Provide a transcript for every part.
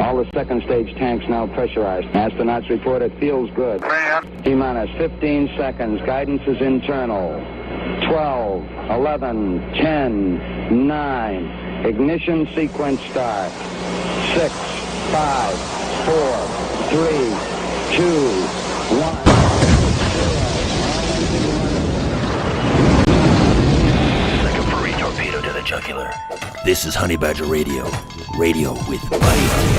All the second stage tanks now pressurized. Astronauts report it feels good. T-minus 15 seconds. Guidance is internal. 12, 11, 10, 9. Ignition sequence start. 6, 5, 4, 3, 2, 1. Like a furry torpedo to the jugular. This is Honey Badger Radio. Radio with bite.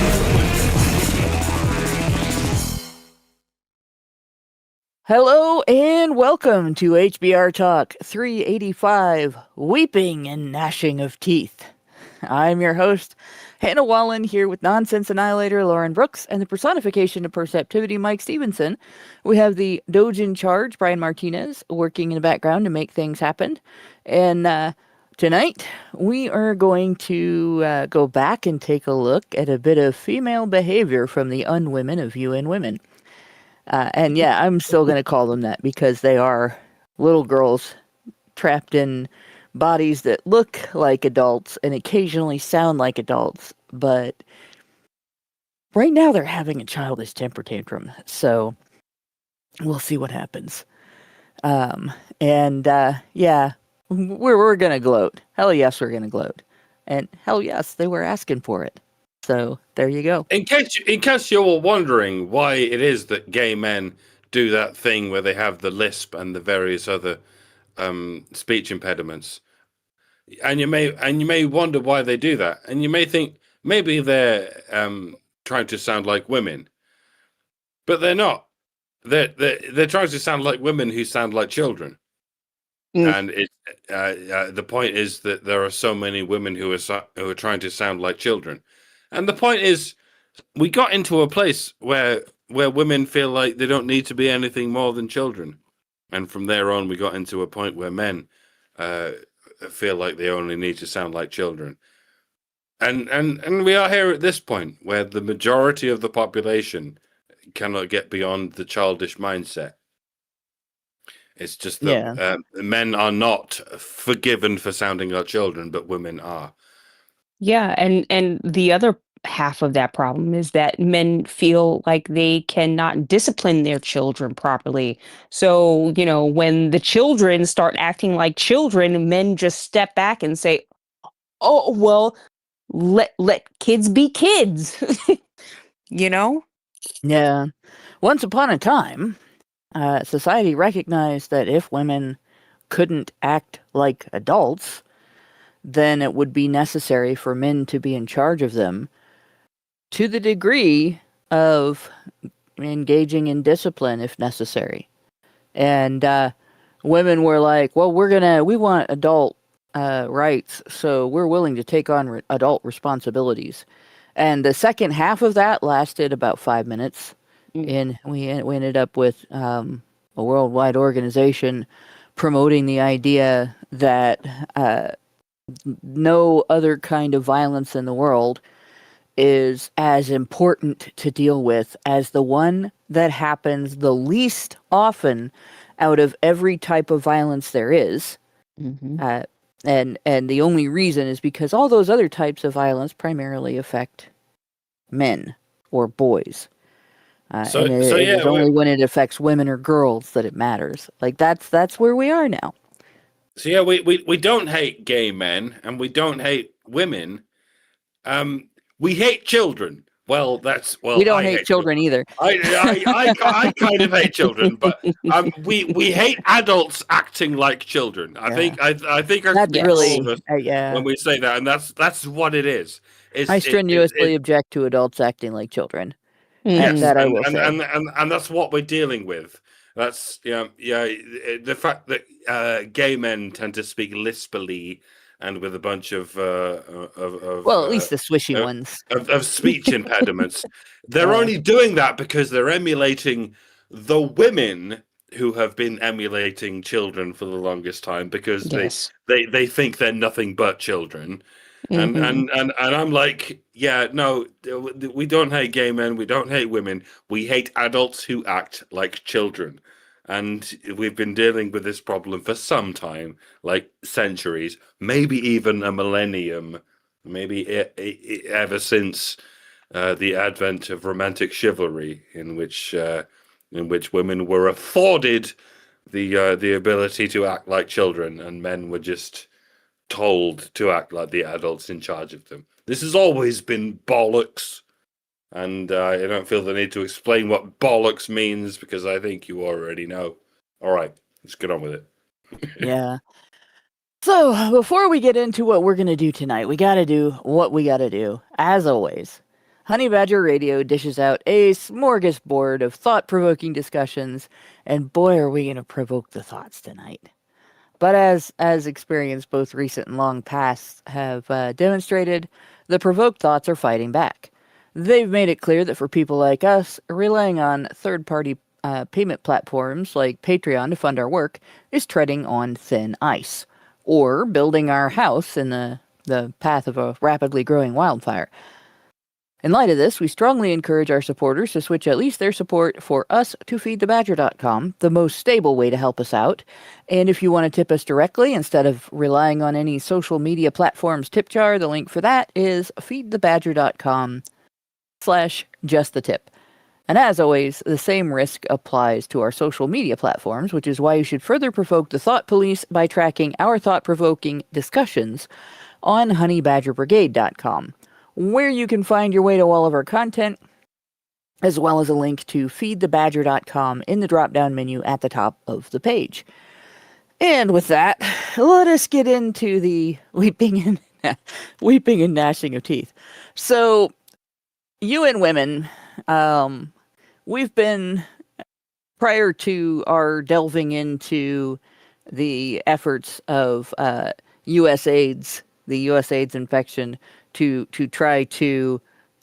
Hello and welcome to HBR Talk 385, Weeping and Gnashing of Teeth. I'm your host, Hannah Wallen, here with Nonsense Annihilator Lauren Brooks and the personification of perceptivity, Mike Stevenson. We have the Doge in charge, Brian Martinez, working in the background to make things happen. And tonight, we are going to go back and take a look at a bit of female behavior from the unwomen of UN Women. And yeah, I'm still going to call them that because they are little girls trapped in bodies that look like adults and occasionally sound like adults. But right now they're having a childish temper tantrum. So we'll see what happens. Yeah, we're going to gloat. Hell yes, we're going to gloat. And hell yes, they were asking for it. So there you go. In case you're wondering why it is that gay men do that thing where they have the lisp and the various other speech impediments, and you may wonder why they do that, and you may think maybe they're trying to sound like women, but they're not. They're trying to sound like women who sound like children. And the point is that there are so many women who are trying to sound like children. And the point is, we got into a place where women feel like they don't need to be anything more than children. And from there on, we got into a point where men feel like they only need to sound like children. And we are here at this point where the majority of the population cannot get beyond the childish mindset. It's just that men are not forgiven for sounding like children, but women are. Yeah, and the other half of that problem is that men feel like they cannot discipline their children properly. So, when the children start acting like children, men just step back and say, "Oh, well, let kids be kids." Yeah. Once upon a time, society recognized that if women couldn't act like adults, then it would be necessary for men to be in charge of them to the degree of engaging in discipline if necessary. And women were like, well, we want adult rights, so we're willing to take on adult responsibilities. And the second half of that lasted about 5 minutes. And we ended up with a worldwide organization promoting the idea that no other kind of violence in the world is as important to deal with as the one that happens the least often out of every type of violence there is. Mm-hmm. And the only reason is because all those other types of violence primarily affect men or boys. It's only when it affects women or girls that it matters. Like that's where we are now. So yeah, we don't hate gay men and we don't hate women. We hate children. We don't hate children either. I kind of hate children, but we hate adults acting like children. I think I that's really when we say that, and that's what it is. I strenuously object to adults acting like children. Yes, that I will say. And that's what we're dealing with. That's the fact that gay men tend to speak lispily and with a bunch of at least the swishy ones of speech impediments. They're only doing that because they're emulating the women who have been emulating children for the longest time because they think they're nothing but children. Mm-hmm. And I'm like, no, we don't hate gay men, we don't hate women, we hate adults who act like children. And we've been dealing with this problem for some time, like centuries, maybe even a millennium, maybe ever since the advent of romantic chivalry, in which women were afforded the ability to act like children, and men were just told to act like the adults in charge of them. This has always been bollocks, and I don't feel the need to explain what bollocks means because I think you already know. All right, let's get on with it. Yeah. So, before we get into what we're going to do tonight, we got to do what we got to do. As always, Honey Badger Radio dishes out a smorgasbord of thought-provoking discussions, and boy, are we going to provoke the thoughts tonight. But as experience both recent and long past have demonstrated, the provoked thoughts are fighting back. They've made it clear that for people like us, relying on third-party payment platforms like Patreon to fund our work is treading on thin ice, or building our house in the path of a rapidly growing wildfire. In light of this, we strongly encourage our supporters to switch at least their support for us to feedthebadger.com, the most stable way to help us out. And if you want to tip us directly instead of relying on any social media platforms tip jar, the link for that is feedthebadger.com/justthetip. And as always, the same risk applies to our social media platforms, which is why you should further provoke the thought police by tracking our thought-provoking discussions on honeybadgerbrigade.com, where you can find your way to all of our content, as well as a link to feedthebadger.com in the drop-down menu at the top of the page. And with that, let us get into the weeping and gnashing of teeth. So, UN Women, we've been, prior to our delving into the efforts of USAID's, the USAID's infection, to try to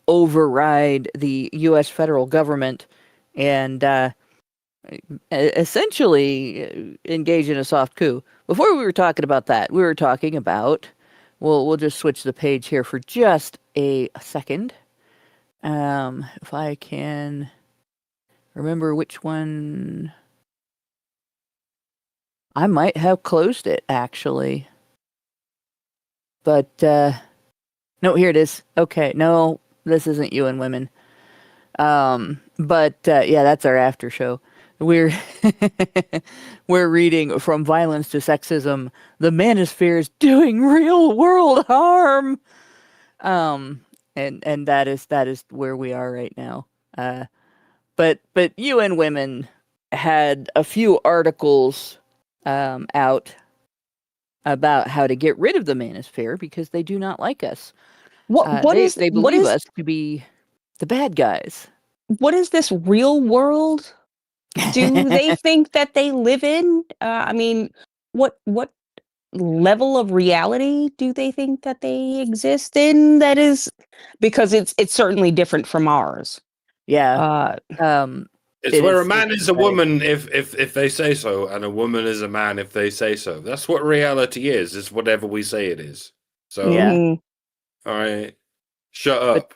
override the U.S. federal government and essentially engage in a soft coup. Before we were talking about that, we were talking about, we'll just switch the page here for just a second. If I can remember which one, I might have closed it actually, but no, here it is. Okay, no, this isn't UN Women. But yeah, that's our after show. We're we're reading From Violence to Sexism: The Manosphere is Doing Real World Harm. And that is where we are right now. But UN Women had a few articles out about how to get rid of the manosphere because they do not like us. They believe us to be the bad guys. What is this real world? Do they think that they live in? I mean, what level of reality do they think that they exist in? That is, because it's certainly different from ours. Yeah. It's where a man is a woman if they say so, and a woman is a man if they say so. That's what reality is whatever we say it is. So, yeah. All right, shut up.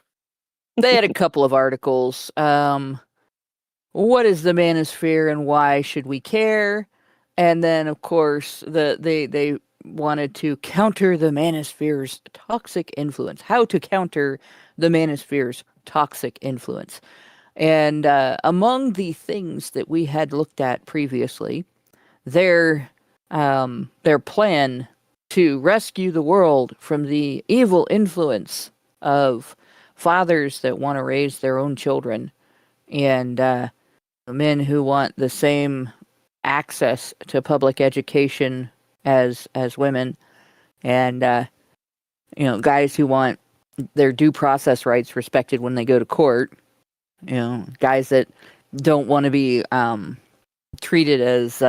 But they had a couple of articles. What is the manosphere and why should we care? And then, of course, they wanted to counter the manosphere's toxic influence. How to counter the manosphere's toxic influence. And among the things that we had looked at previously, their plan to rescue the world from the evil influence of fathers that want to raise their own children, and men who want the same access to public education as women, and guys who want their due process rights respected when they go to court. Guys that don't want to be treated as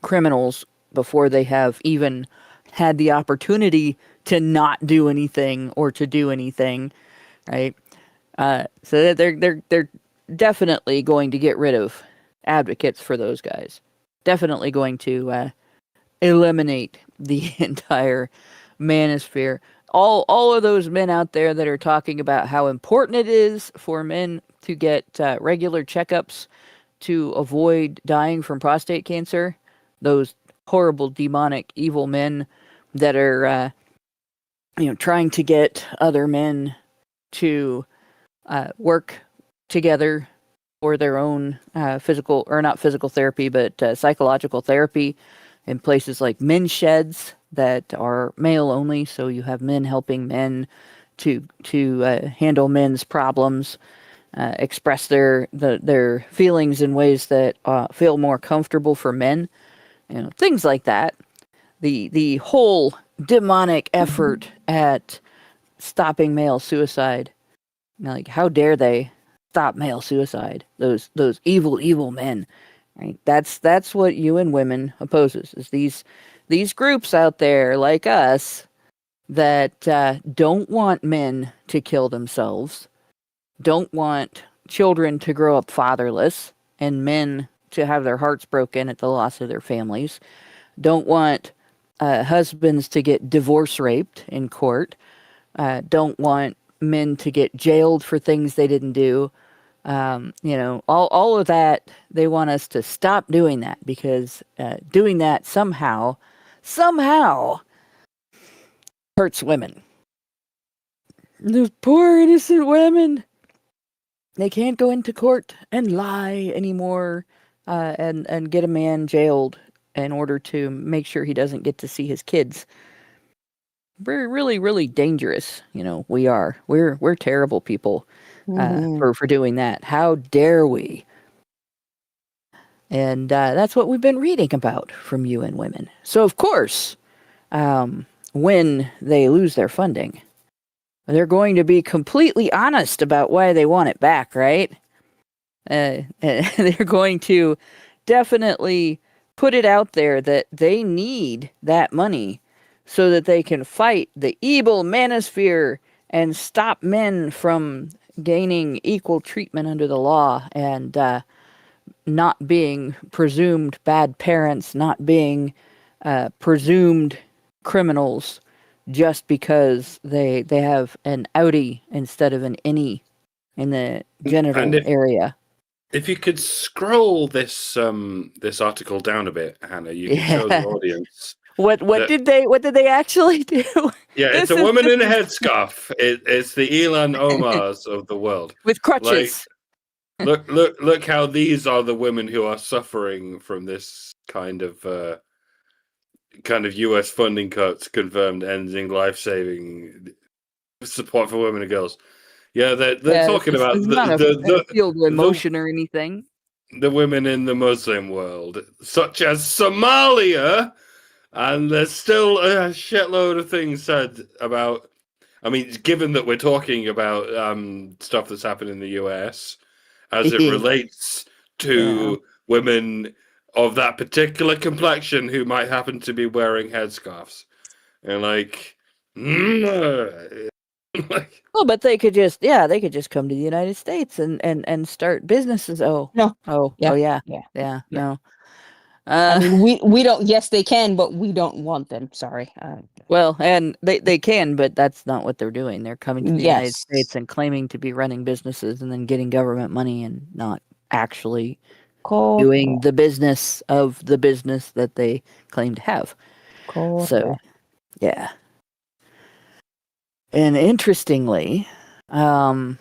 criminals before they have even had the opportunity to not do anything or to do anything, right? So they're definitely going to get rid of advocates for those guys. Definitely going to eliminate the entire manosphere. All of those men out there that are talking about how important it is for men to get regular checkups to avoid dying from prostate cancer, those horrible, demonic, evil men that are, trying to get other men to work together for their own physical, or not physical therapy, but psychological therapy in places like men's sheds that are male only. So you have men helping men to handle men's problems, express their feelings in ways that feel more comfortable for men. Things like that. The whole demonic effort at stopping male suicide. Like, how dare they stop male suicide? Those evil men, right? That's what UN Women opposes. Is these groups out there like us that don't want men to kill themselves, don't want children to grow up fatherless, and men to have their hearts broken at the loss of their families, don't want husbands to get divorce raped in court, don't want men to get jailed for things they didn't do. All of that, they want us to stop doing that, because doing that somehow hurts women. Those poor innocent women. They can't go into court and lie anymore, and get a man jailed in order to make sure he doesn't get to see his kids. We're really, really dangerous. We are. We're terrible people for doing that. How dare we? And that's what we've been reading about from UN Women. So, of course, when they lose their funding, they're going to be completely honest about why they want it back, right? They're going to definitely put it out there that they need that money so that they can fight the evil manosphere and stop men from gaining equal treatment under the law, and not being presumed bad parents, not being presumed criminals just because they have an outie instead of an innie in the genital area. If you could scroll this article down a bit, Hannah, you can show the audience. What did they actually do? Yeah, it's a woman in a headscarf. It's the Ilan Omars of the world with crutches. Look how these are the women who are suffering from this kind of U.S. funding cuts confirmed, ending life-saving support for women and girls. Yeah, they're talking about the field of emotion or anything. The women in the Muslim world, such as Somalia, and there's still a shitload of things said about. I mean, given that we're talking about stuff that's happened in the U.S. as it relates to women of that particular complexion who might happen to be wearing headscarves, and but they could just come to the United States and start businesses. No. I mean, we don't. Yes, they can, but we don't want them. Sorry. Well, and they can, but that's not what they're doing. They're coming to the United States and claiming to be running businesses, and then getting government money, and not actually doing the business of the business that they claim to have. So, yeah. And interestingly, I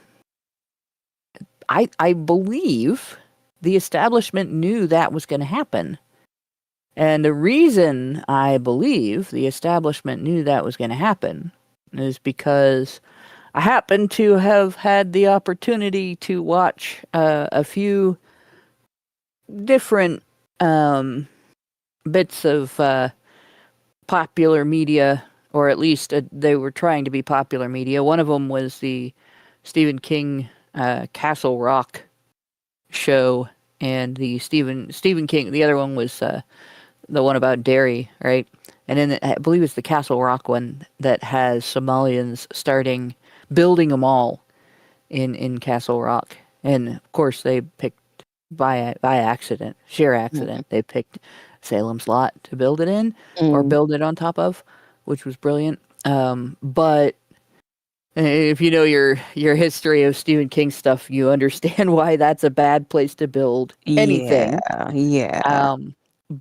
believe the establishment knew that was going to happen. And the reason I believe the establishment knew that was going to happen is because I happen to have had the opportunity to watch a few different bits of popular media, or at least they were trying to be popular media. One of them was the Stephen King Castle Rock show, and the Stephen King. The other one was the one about dairy, right? And then I believe it's the Castle Rock one that has Somalians building a mall in Castle Rock, and of course they picked by accident, sheer accident, they picked Salem's Lot to build it in, or build it on top of, which was brilliant. But if you know your history of Stephen King stuff, you understand why that's a bad place to build anything. Yeah.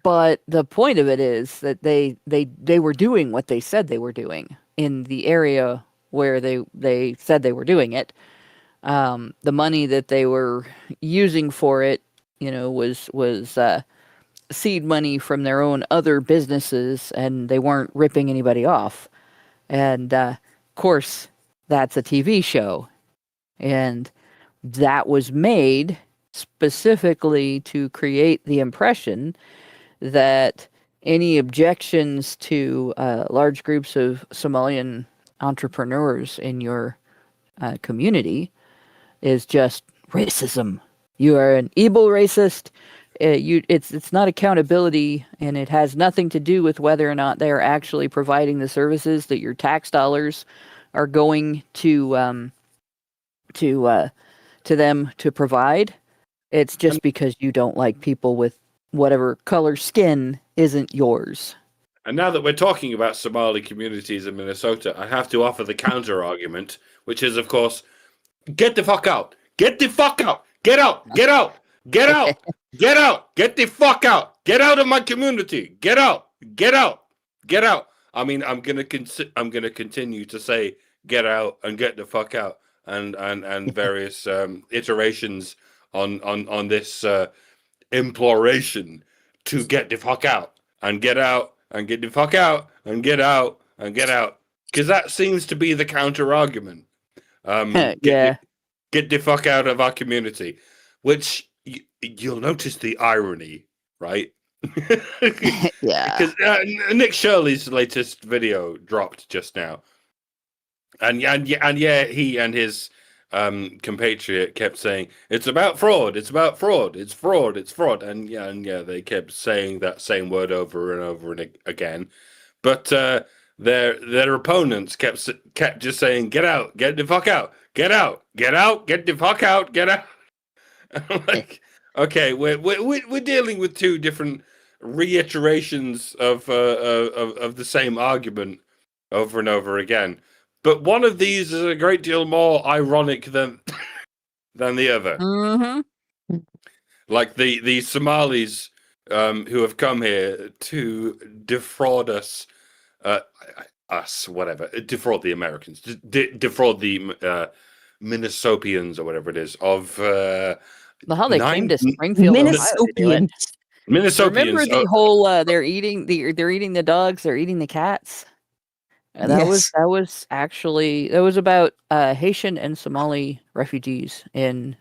But the point of it is that they were doing what they said they were doing in the area where they said they were doing it. The money that they were using for it, was seed money from their own other businesses, and they weren't ripping anybody off. And of course, that's a TV show, and that was made specifically to create the impression that any objections to large groups of Somalian entrepreneurs in your community is just racism. You are an evil racist. It's not accountability, and it has nothing to do with whether or not they are actually providing the services that your tax dollars are going to them to provide. It's just because you don't like people with whatever color skin isn't yours. And now that we're talking about Somali communities in Minnesota, I have to offer the counter argument, which is, of course, get the fuck out. Get the fuck out. Get out. Get out. Get out. Get out. Get the fuck out. Get out of my community. Get out. Get out. Get out. I mean, I'm gonna continue to say get out and get the fuck out and various iterations on this imploration to get the fuck out and get out and get the fuck out and get out and get out, because that seems to be the counter argument. Get the fuck out of our community, which you'll notice the irony, right? Yeah, because Nick Shirley's latest video dropped just now, and he and his compatriot kept saying it's about fraud, it's about fraud, it's fraud, it's fraud, and they kept saying that same word over and over and again, but their opponents kept just saying get out, get the fuck out, get out, get out, get the fuck out, get out. I'm like, okay, we're dealing with two different reiterations of the same argument over and over again. But one of these is a great deal more ironic than the other. Mm-hmm. Like the Somalis who have come here to defraud us, defraud the Americans, defraud the Minnesopians or whatever it is of how they came to Springfield, Minnesopians. Minnesopians. Remember the whole they're eating the dogs, they're eating the cats. That was about Haitian and Somali refugees in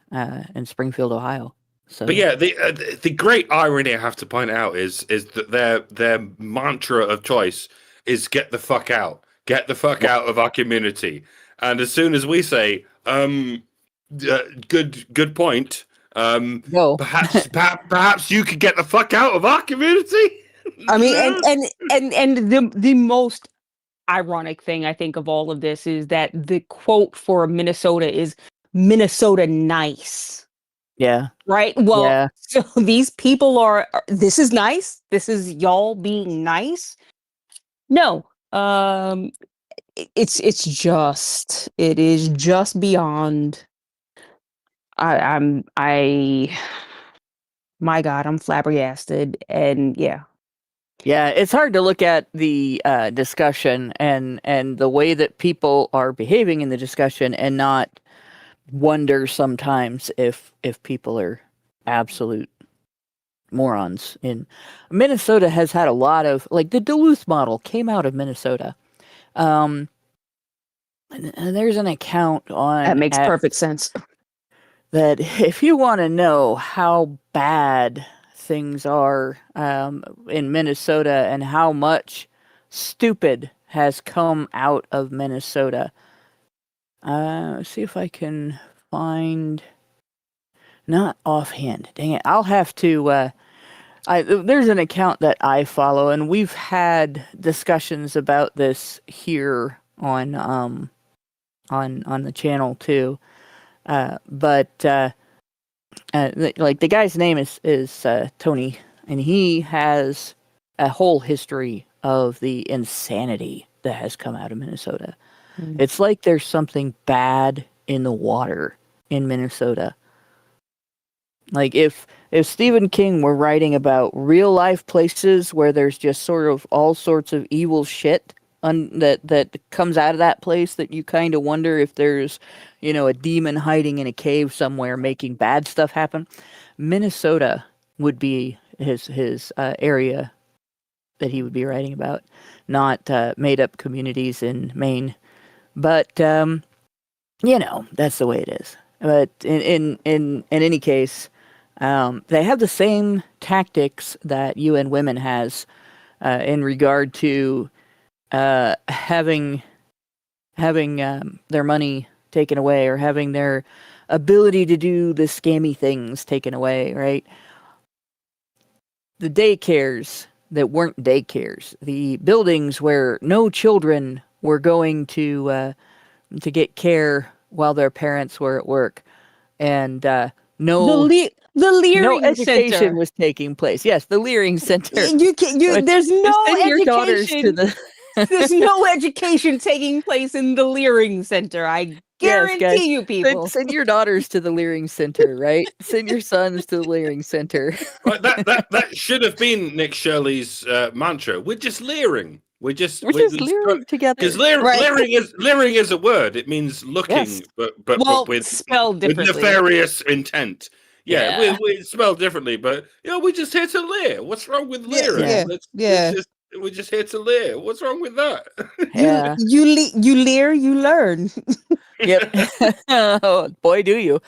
Springfield, Ohio. So, but yeah, the great irony I have to point out is that their mantra of choice is get the fuck out of our community. And as soon as we say, good point, no. perhaps you could get the fuck out of our community. I mean, and the most ironic thing I think of all of this is that the quote for Minnesota is Minnesota nice. Yeah. Right. Well, So these people this is nice. This is y'all being nice. No. It is just beyond. My God, I'm flabbergasted, and yeah, it's hard to look at the discussion and the way that people are behaving in the discussion and not wonder sometimes if people are absolute morons. In Minnesota has had a lot of, like, the Duluth model came out of Minnesota. And there's an account on that makes perfect sense. That if you want to know how bad things are in Minnesota and how much stupid has come out of Minnesota, see if I can find, not offhand, dang it, I'll have to, there's an account that I follow, and we've had discussions about this here on the channel too. But like, the guy's name is Tony, and he has a whole history of the insanity that has come out of Minnesota. Mm. It's like there's something bad in the water in Minnesota. Like, if Stephen King were writing about real life places where there's just sort of all sorts of evil shit that comes out of that place that you kind of wonder if there's, a demon hiding in a cave somewhere making bad stuff happen. Minnesota would be his area that he would be writing about, not made up communities in Maine. But that's the way it is. But in any case, they have the same tactics that UN Women has in regard to having their money taken away or having their ability to do the scammy things taken away, right? The daycares that weren't daycares, the buildings where no children were going to get care while their parents were at work, and no Leering education Center. was taking place. Yes, the Leering Center. There's no Send your daughters to education. the There's no education taking place in the Leering Center. I guarantee guys, you, people. Send your daughters to the Leering Center, right? Send your sons to the Leering Center. Right, that should have been Nick Shirley's mantra. We're just leering. We're just leering together. Because leering is a word. It means looking, Yes. but with spelled differently. With nefarious intent. Yeah, Yeah. we spell differently, but we're just here to leer. What's wrong with leering? We're just here to leer. What's wrong with that? Yeah. You leer, you learn. Yep. Oh, boy, do you.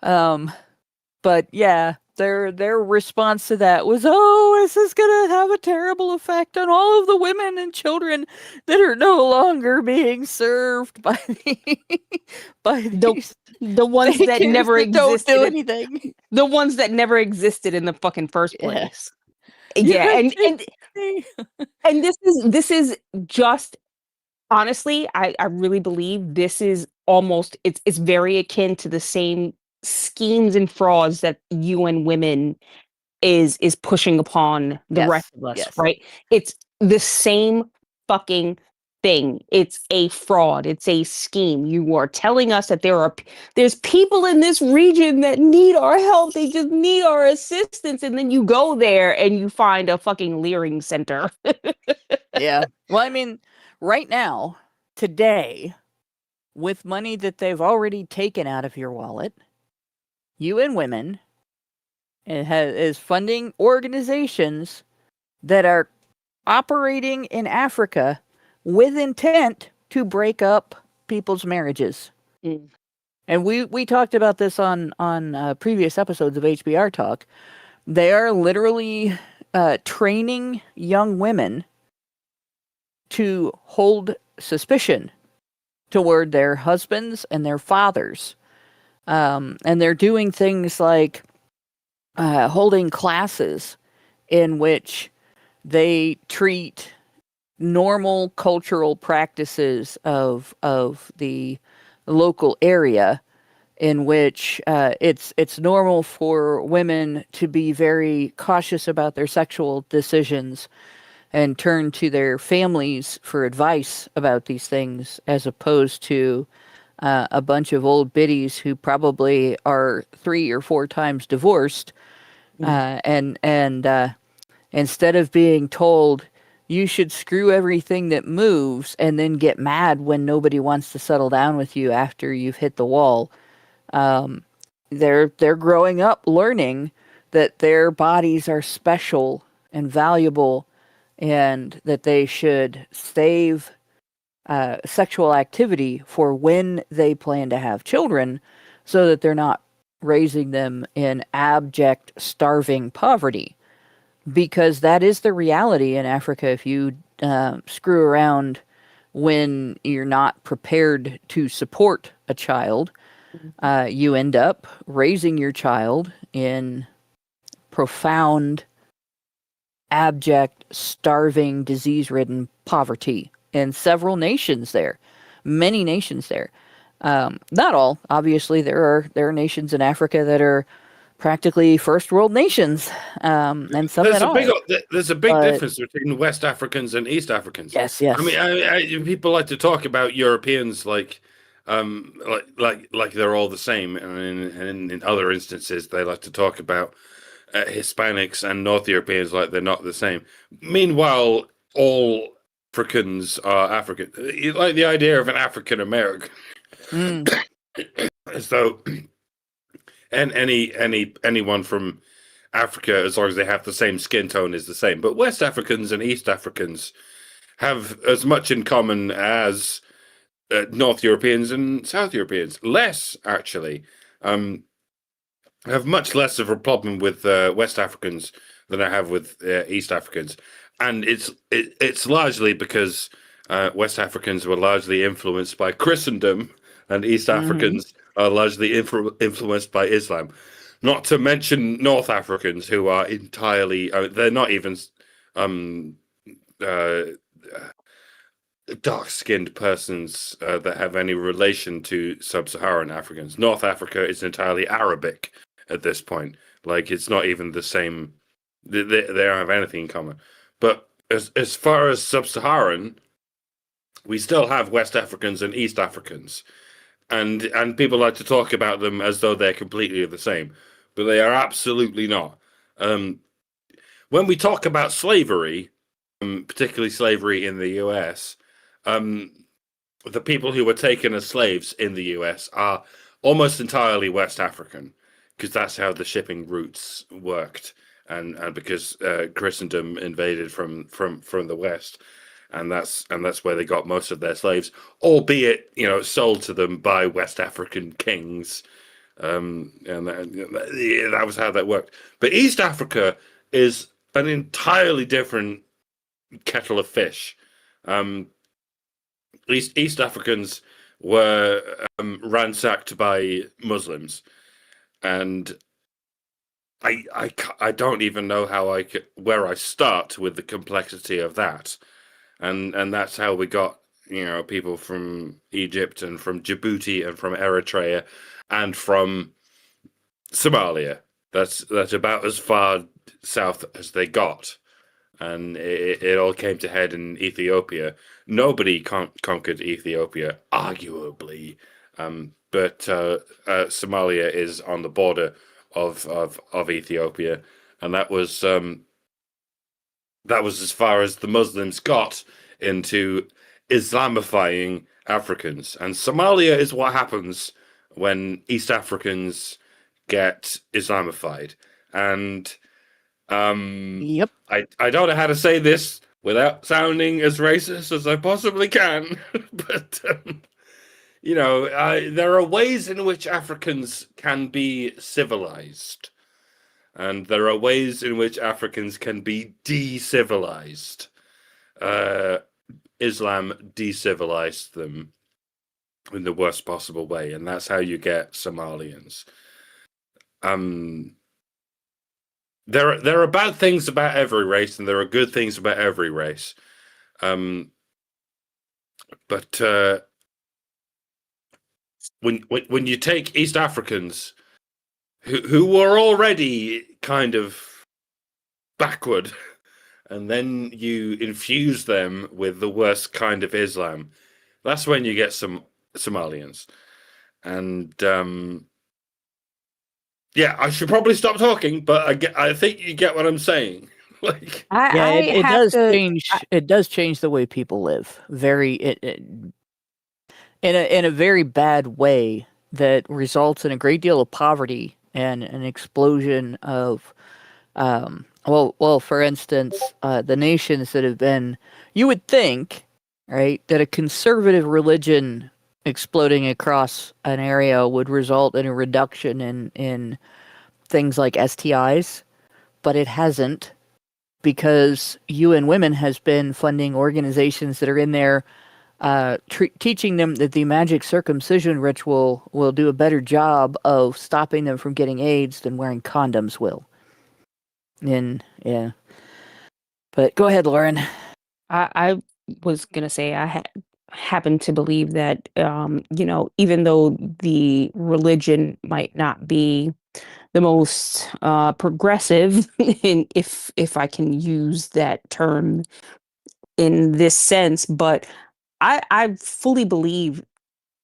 But yeah, their response to that was, this is going to have a terrible effect on all of the women and children that are no longer being served by the ones that never existed. Don't do anything. The ones that never existed in the fucking first place. Yes. And this is just, honestly, I really believe this is almost, it's very akin to the same schemes and frauds that UN Women is pushing upon the rest of us, right? It's the same fucking thing. It's a fraud. It's a scheme. You are telling us that there's people in this region that need our help. They just need our assistance. And then you go there and you find a fucking Leering Center. Yeah. Well, I mean, right now, today, with money that they've already taken out of your wallet, UN Women is funding organizations that are operating in Africa with intent to break up people's marriages. Mm. And we talked about this on previous episodes of HBR Talk. They are literally training young women to hold suspicion toward their husbands and their fathers. And they're doing things like holding classes in which they treat normal cultural practices of the local area, in which it's normal for women to be very cautious about their sexual decisions and turn to their families for advice about these things, as opposed to a bunch of old biddies who probably are 3 or 4 times divorced, and instead of being told you should screw everything that moves and then get mad when nobody wants to settle down with you after you've hit the wall, they're growing up learning that their bodies are special and valuable, and that they should save sexual activity for when they plan to have children, so that they're not raising them in abject, starving poverty. Because that is the reality in Africa. If you screw around when you're not prepared to support a child, you end up raising your child in profound, abject, starving, disease-ridden poverty in several nations there, many nations there. Not all, obviously. There are nations in Africa that are practically first world nations, and some that are. There's a big difference between West Africans and East Africans. Yes. I mean, people like to talk about Europeans like they're all the same, and in other instances they like to talk about Hispanics and North Europeans like they're not the same. Meanwhile, all Africans are African. You like the idea of an African American, as though and anyone from Africa, as long as they have the same skin tone, is the same. But West Africans and East Africans have as much in common as North Europeans and South Europeans. Less, actually. Have much less of a problem with West Africans than I have with East Africans, and it's largely because West Africans were largely influenced by Christendom, and East Africans are largely influenced by Islam. Not to mention North Africans, who are entirely they're not even dark-skinned persons that have any relation to sub-Saharan Africans. North Africa is entirely Arabic at this point. Like, it's not even the same. They don't have anything in common. But as far as sub-Saharan, we still have West Africans and East Africans, and people like to talk about them as though they're completely the same, but they are absolutely not. When we talk about slavery, particularly slavery in the US, the people who were taken as slaves in the US are almost entirely West African, because that's how the shipping routes worked, and because Christendom invaded from the West, and that's where they got most of their slaves, albeit sold to them by West African kings, and that was how that worked. But East Africa is an entirely different kettle of fish. East Africans were ransacked by Muslims, and I don't even know where I start with the complexity of that, and that's how we got people from Egypt and from Djibouti and from Eritrea and from Somalia. That's about as far south as they got. And it all came to head in Ethiopia. Nobody conquered Ethiopia, arguably, but Somalia is on the border of Ethiopia, and that was as far as the Muslims got into Islamifying Africans. And Somalia is what happens when East Africans get Islamified. And Yep. I don't know how to say this without sounding as racist as I possibly can, but there are ways in which Africans can be civilized, and there are ways in which Africans can be de-civilized. Islam de-civilized them in the worst possible way, and that's how you get Somalians. There are bad things about every race, and there are good things about every race. But when you take East Africans, who were already kind of backward, and then you infuse them with the worst kind of Islam, that's when you get some Somalians. And yeah, I should probably stop talking, but I think you get what I'm saying. Like, it does change. It does change the way people live. In a very bad way that results in a great deal of poverty and an explosion of, for instance, the nations that have been. You would think, right, that a conservative religion exploding across an area would result in a reduction in things like STIs, but it hasn't, because UN Women has been funding organizations that are in there teaching them that the magic circumcision ritual will do a better job of stopping them from getting AIDS than wearing condoms will. And yeah, but go ahead, Lauren. I was gonna say I happen to believe that even though the religion might not be the most progressive, if I can use that term in this sense, but I fully believe,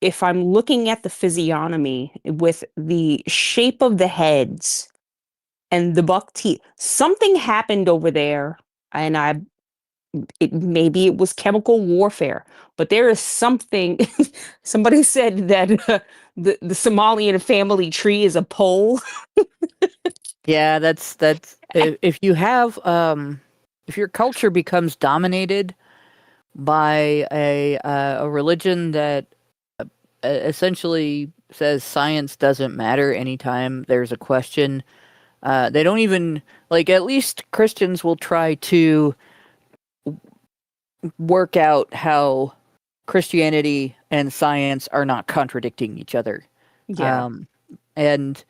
if I'm looking at the physiognomy with the shape of the heads and the buck teeth, something happened over there, and maybe it was chemical warfare, but there is something. Somebody said that the Somalian family tree is a pole. Yeah, that's if you have if your culture becomes dominated by a religion that essentially says science doesn't matter anytime there's a question. They don't even like. At least Christians will try to work out how Christianity and science are not contradicting each other. Yeah. And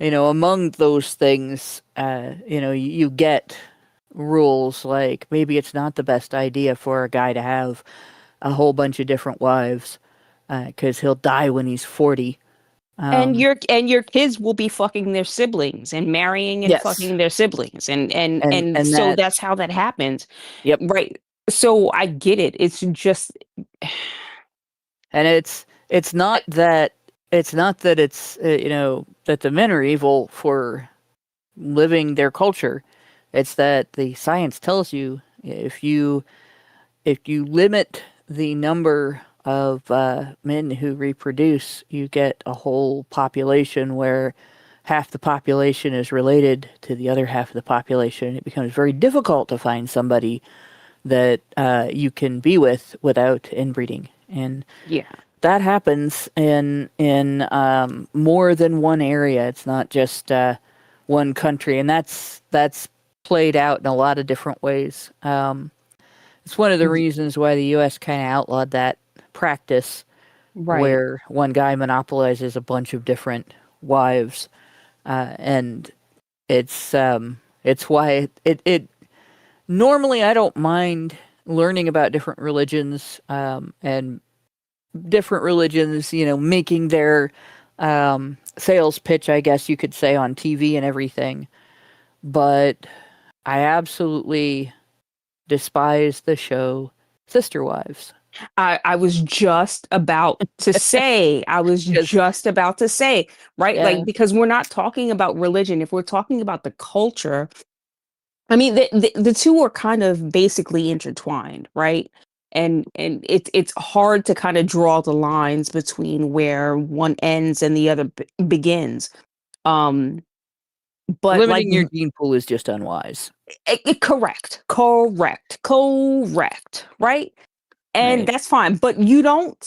among those things, you get rules like maybe it's not the best idea for a guy to have a whole bunch of different wives because he'll die when he's 40. And your kids will be fucking their siblings and marrying and Yes, fucking their siblings, and and so that that's how that happens. yep. Right. So I get it. It's just And it's not that it's that the men are evil for living their culture. It's that the science tells you if you limit the number of men who reproduce, you get a whole population where half the population is related to the other half of the population. It becomes very difficult to find somebody that you can be with without inbreeding, and yeah. that happens in more than one area. It's not just one country, and that's played out in a lot of different ways. It's one of the reasons why the U.S. kind of outlawed that practice, Right. where one guy monopolizes a bunch of different wives, and it's why it normally I don't mind learning about different religions and different religions, making their sales pitch, I guess you could say, on TV and everything. But I absolutely despise the show Sister Wives. I was just about to say, Because right? yeah, Like, because we're not talking about religion. If we're talking about the culture, I mean, the two are kind of basically intertwined, right? And it's hard to kind of draw the lines between where one ends and the other begins. Um, but like, limiting your gene pool is just unwise. correct, right? And Right. that's fine, but what you don't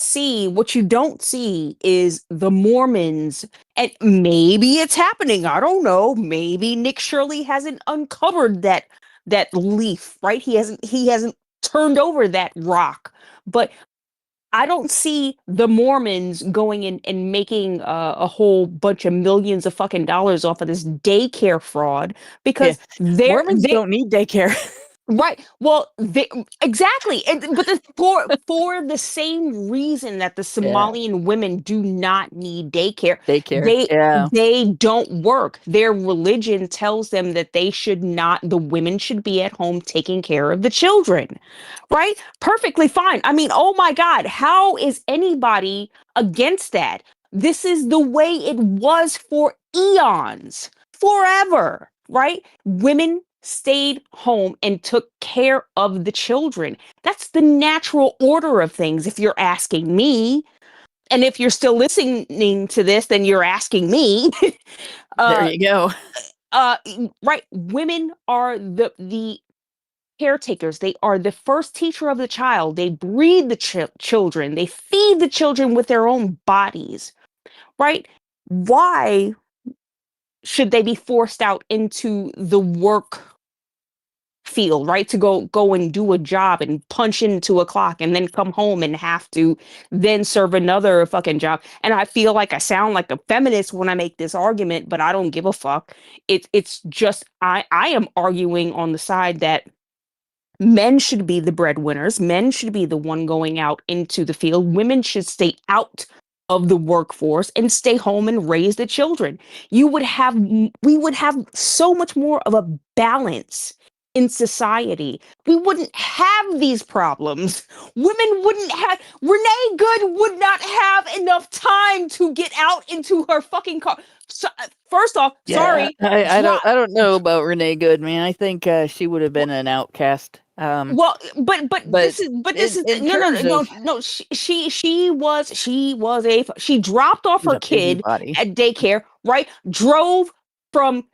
see is the Mormons, and maybe it's happening. I don't know. Maybe Nick Shirley hasn't uncovered that leaf, right? He hasn't turned over that rock. But I don't see the Mormons going in and making a whole bunch of millions of fucking dollars off of this daycare fraud, Yeah. because they're Mormons they don't need daycare. right. Well, exactly, and but for the same reason that the Yeah. Somalian women do not need daycare, Daycare. they Yeah. they don't work. Their religion tells them that they should not. The women should be at home taking care of the children. Right? Perfectly fine. I mean, oh my God, how is anybody against that? This is the way it was for eons, forever, right? Women stayed home and took care of the children. That's the natural order of things, if you're asking me. And if you're still listening to this, then you're asking me. There uh, you go. right. Women are the caretakers. They are the first teacher of the child. They breed the children. They feed the children with their own bodies, right? Why should they be forced out into the work field, right? To go and do a job and punch into a clock and then come home and have to then serve another fucking job. And I feel like I sound like a feminist when I make this argument, but I don't give a fuck. It's just I am arguing on the side that men should be the breadwinners. Men should be the one going out into the field. Women should stay out of the workforce and stay home and raise the children. We would have so much more of a balance in society. We wouldn't have these problems. Women wouldn't have, Renee Good would not have enough time to get out into her fucking car. So, first off, Yeah, sorry, I don't know about Renee Good, man. I think she would have been an outcast Well, but But this is in no, no, terms no, no, of no. She dropped off she's her a kid busybody. at daycare, right? Drove from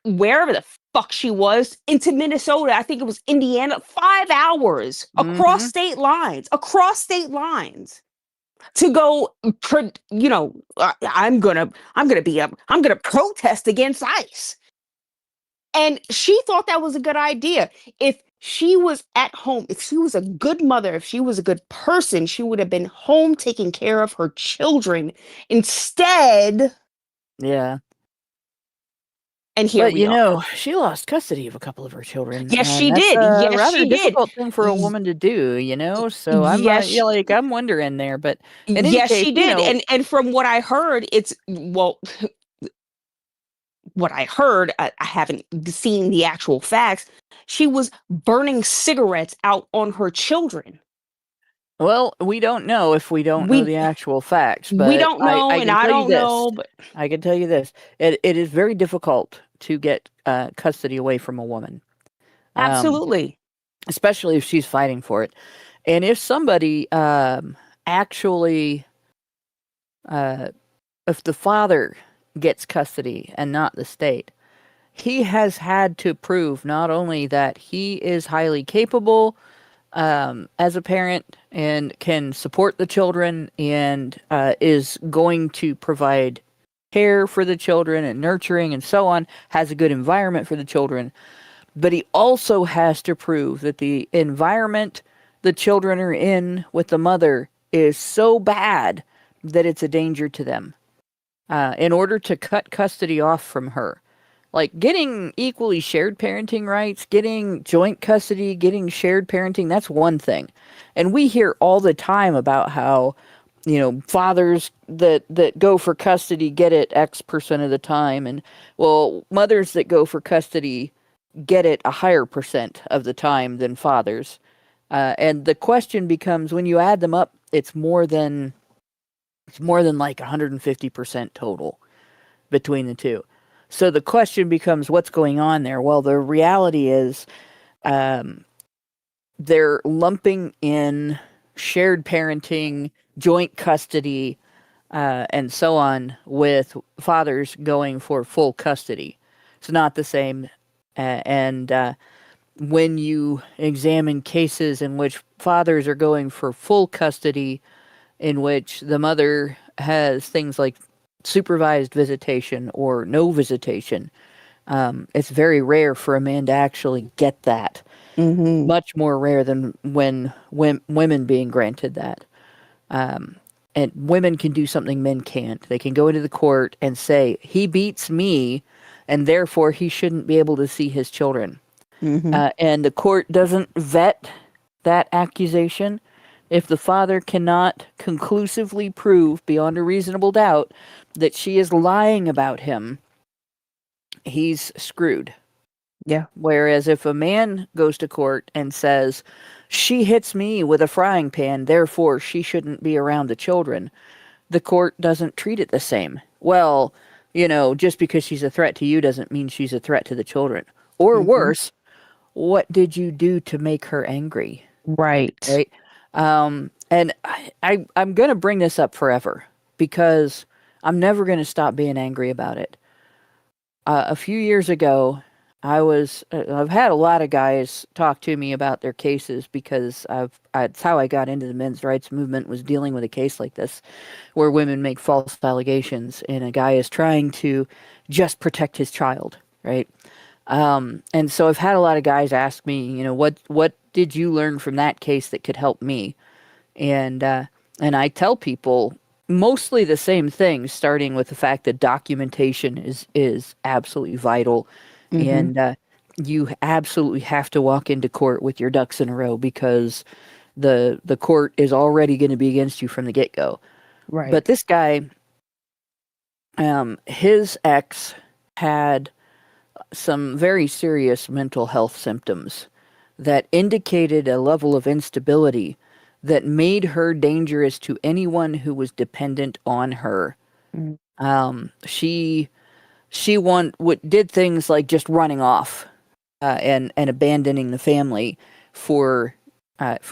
wherever the fuck she was into Minnesota. I think it was Indiana. 5 hours Hmm. across state lines to go. I'm gonna protest against ICE. And she thought that was a good idea. If she was at home, if she was a good mother, if she was a good person, she would have been home taking care of her children instead. Yeah. And here But we are. she lost custody of a couple of her children, Yes, and she that's did. a Yes, rather she did. difficult thing for a Y- woman to do. So I'm Yes, I'm wondering there. But in any yes, case, she did. And from what I heard, what I heard, I haven't seen the actual facts. She was burning cigarettes out on her children. well, we don't know if we don't know We the actual facts, we but don't know, I and can I tell you don't this. know, but I can tell you this. It is very difficult to get custody away from a woman, um, absolutely. especially if she's fighting for it. And if somebody actually, uh, if the father gets custody and not the state, he has had to prove not only that he is highly capable as a parent and can support the children and is going to provide care for the children and nurturing and so on, has a good environment for the children, but he also has to prove that the environment the children are in with the mother is so bad that it's a danger to them. In order to cut custody off from her, like getting equally shared parenting rights, getting joint custody, getting shared parenting, that's one thing. And we hear all the time about how, fathers that go for custody get it X% of the time. And, well, mothers that go for custody get it a higher percent of the time than fathers. And the question becomes, when you add them up, it's more than like 150% total between the two. So the question becomes, what's going on there? Well, the reality is um, they're lumping in shared parenting, joint custody, and so on with fathers going for full custody. It's not the same. And when you examine cases in which fathers are going for full custody, in which the mother has things like supervised visitation or no visitation, it's very rare for a man to actually get that. Mm-hmm. Much more rare than when women being granted that. And women can do something men can't. They can go into the court and say, he beats me, and therefore he shouldn't be able to see his children. Mm-hmm. And the court doesn't vet that accusation. If the father cannot conclusively prove beyond a reasonable doubt that she is lying about him, he's screwed. Yeah. Whereas if a man goes to court and says, she hits me with a frying pan, therefore she shouldn't be around the children, the court doesn't treat it the same. Well, just because she's a threat to you doesn't mean she's a threat to the children. Or Mm-hmm. worse, what did you do to make her angry? Right. Right? And I'm going to bring this up forever because I'm never going to stop being angry about it. A few years ago, I've had a lot of guys talk to me about their cases because that's how I got into the men's rights movement, was dealing with a case like this where women make false allegations and a guy is trying to just protect his child, right? And so I've had a lot of guys ask me, what did you learn from that case that could help me? And I tell people mostly the same thing, starting with the fact that documentation is absolutely vital, Mm-hmm. and you absolutely have to walk into court with your ducks in a row because the court is already going to be against you from the get go. Right. But this guy, his ex had some very serious mental health symptoms that indicated a level of instability that made her dangerous to anyone who was dependent on her. Mm. She did things like just running off and abandoning the family for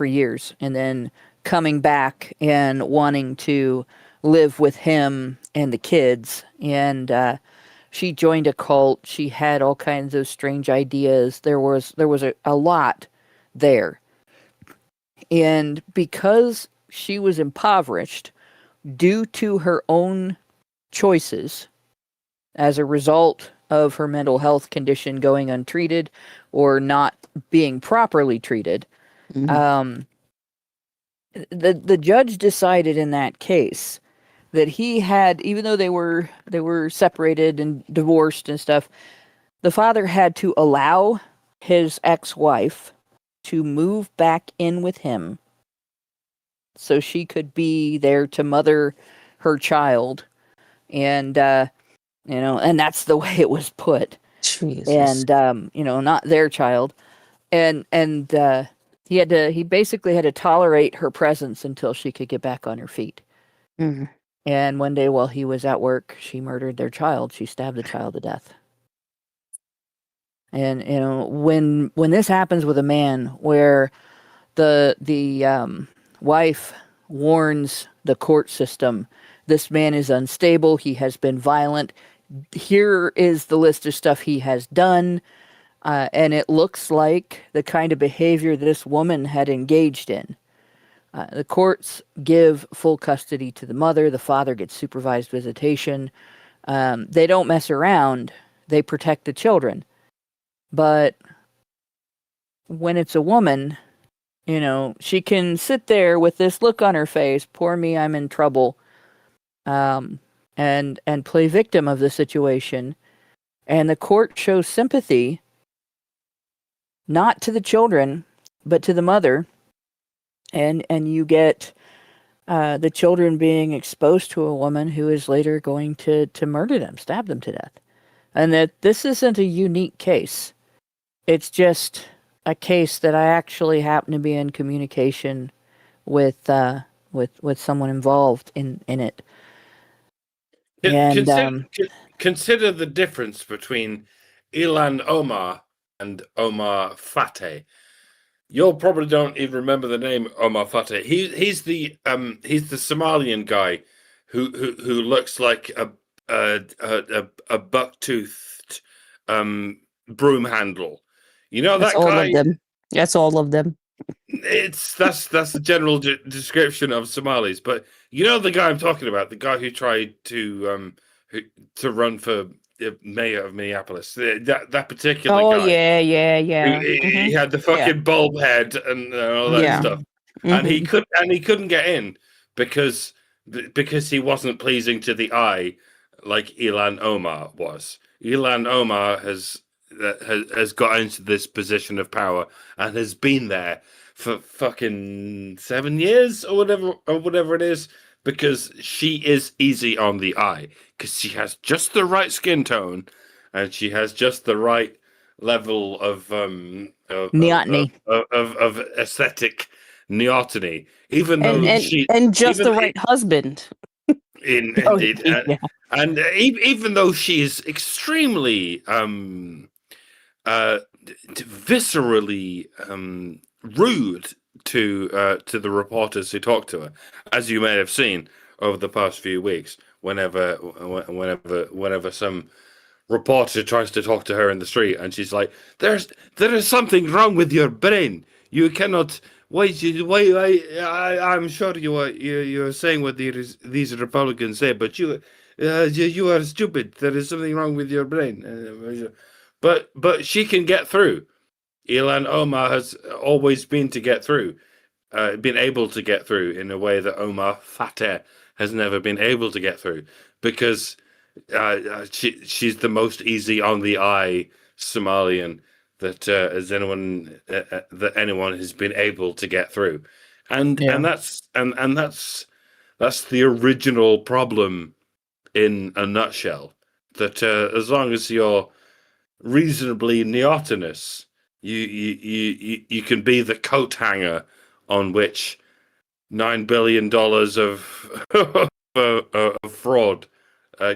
years, and then coming back and wanting to live with him and the kids. And she joined a cult. She had all kinds of strange ideas. There was a lot there. And because she was impoverished due to her own choices as a result of her mental health condition going untreated or not being properly treated, Mhm. The judge decided in that case that he had, even though they were separated and divorced and stuff, the father had to allow his ex-wife to move back in with him so she could be there to mother her child. And and that's the way it was put. Jesus. And not their child. And he basically had to tolerate her presence until she could get back on her feet. Mhm. And one day while he was at work, she murdered their child. She stabbed the child to death. And when this happens with a man, where the wife warns the court system, this man is unstable, he has been violent, here is the list of stuff he has done, and it looks like the kind of behavior this woman had engaged in. The courts give full custody to the mother. The father gets supervised visitation. They don't mess around. They protect the children. But when it's a woman, she can sit there with this look on her face, poor me, I'm in trouble, and play victim of the situation. And the court shows sympathy, not to the children, but to the mother. And you get the children being exposed to a woman who is later going to murder them, stab them to death. And that this isn't a unique case. It's just a case that I actually happen to be in communication with someone involved in it. And Consider the difference between Ilan Omar and Omar Fateh. You probably don't even remember the name Omar Fateh. He's the Somalian guy who looks like a buck-toothed broom handle. You know That's that all guy? of them. That's all of them. That's the general description of Somalis. But you know the guy I'm talking about, the guy who tried to run for mayor of Minneapolis. That particular Oh guy. yeah, yeah, He, yeah. he had the Yeah, fucking bulb head and all that yeah. stuff, and hmm he couldn't get in because he wasn't pleasing to the eye like Ilan Omar was. Ilan Omar has got into this position of power and has been there for fucking 7 years or whatever it is, because she is easy on the eye because she has just the right skin tone and she has just the right level of neoteny. aesthetic neoteny, even And though and she and just even the right husband. Oh, indeed yeah. and even though she is extremely uh viscerally rude to the reporters who talk to her, as you may have seen over the past few weeks, whenever some reporter tries to talk to her in the street, and she's like, there is something wrong with your brain. You cannot. I'm sure you are saying what these Republicans say, but you are stupid. There is something wrong with your brain. But she can get through. Ilan Omar has always been been able to get through in a way that Omar Fateh has never been able to get through, because she's the most easy on the eye Somalian that that anyone has been able to get through, and Yeah. that's the original problem in a nutshell. That as long as you're reasonably neotenous, you can be the coat hanger on which $9 billion of fraud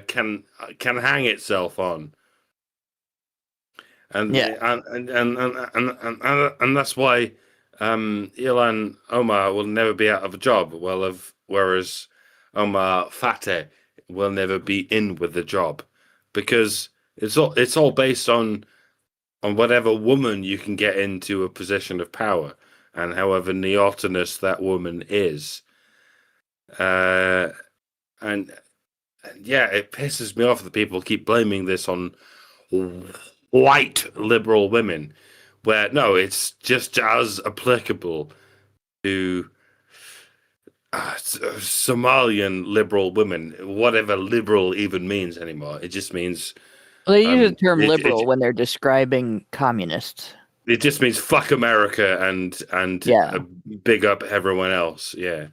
can hang itself on, and Yeah. and that's why Ilan Omar will never be out of a job, whereas Omar Fateh will never be in with the job, because it's all based on whatever woman you can get into a position of power, and however neotenous that woman is. Uh, and yeah, it pisses me off that people keep blaming this on white liberal women, where no, it's just as applicable to Somalian liberal women, whatever liberal even means anymore. It just means Well, they use the term it, liberal when they're describing communists. it just means fuck America and Yeah. big up everyone else. Yeah.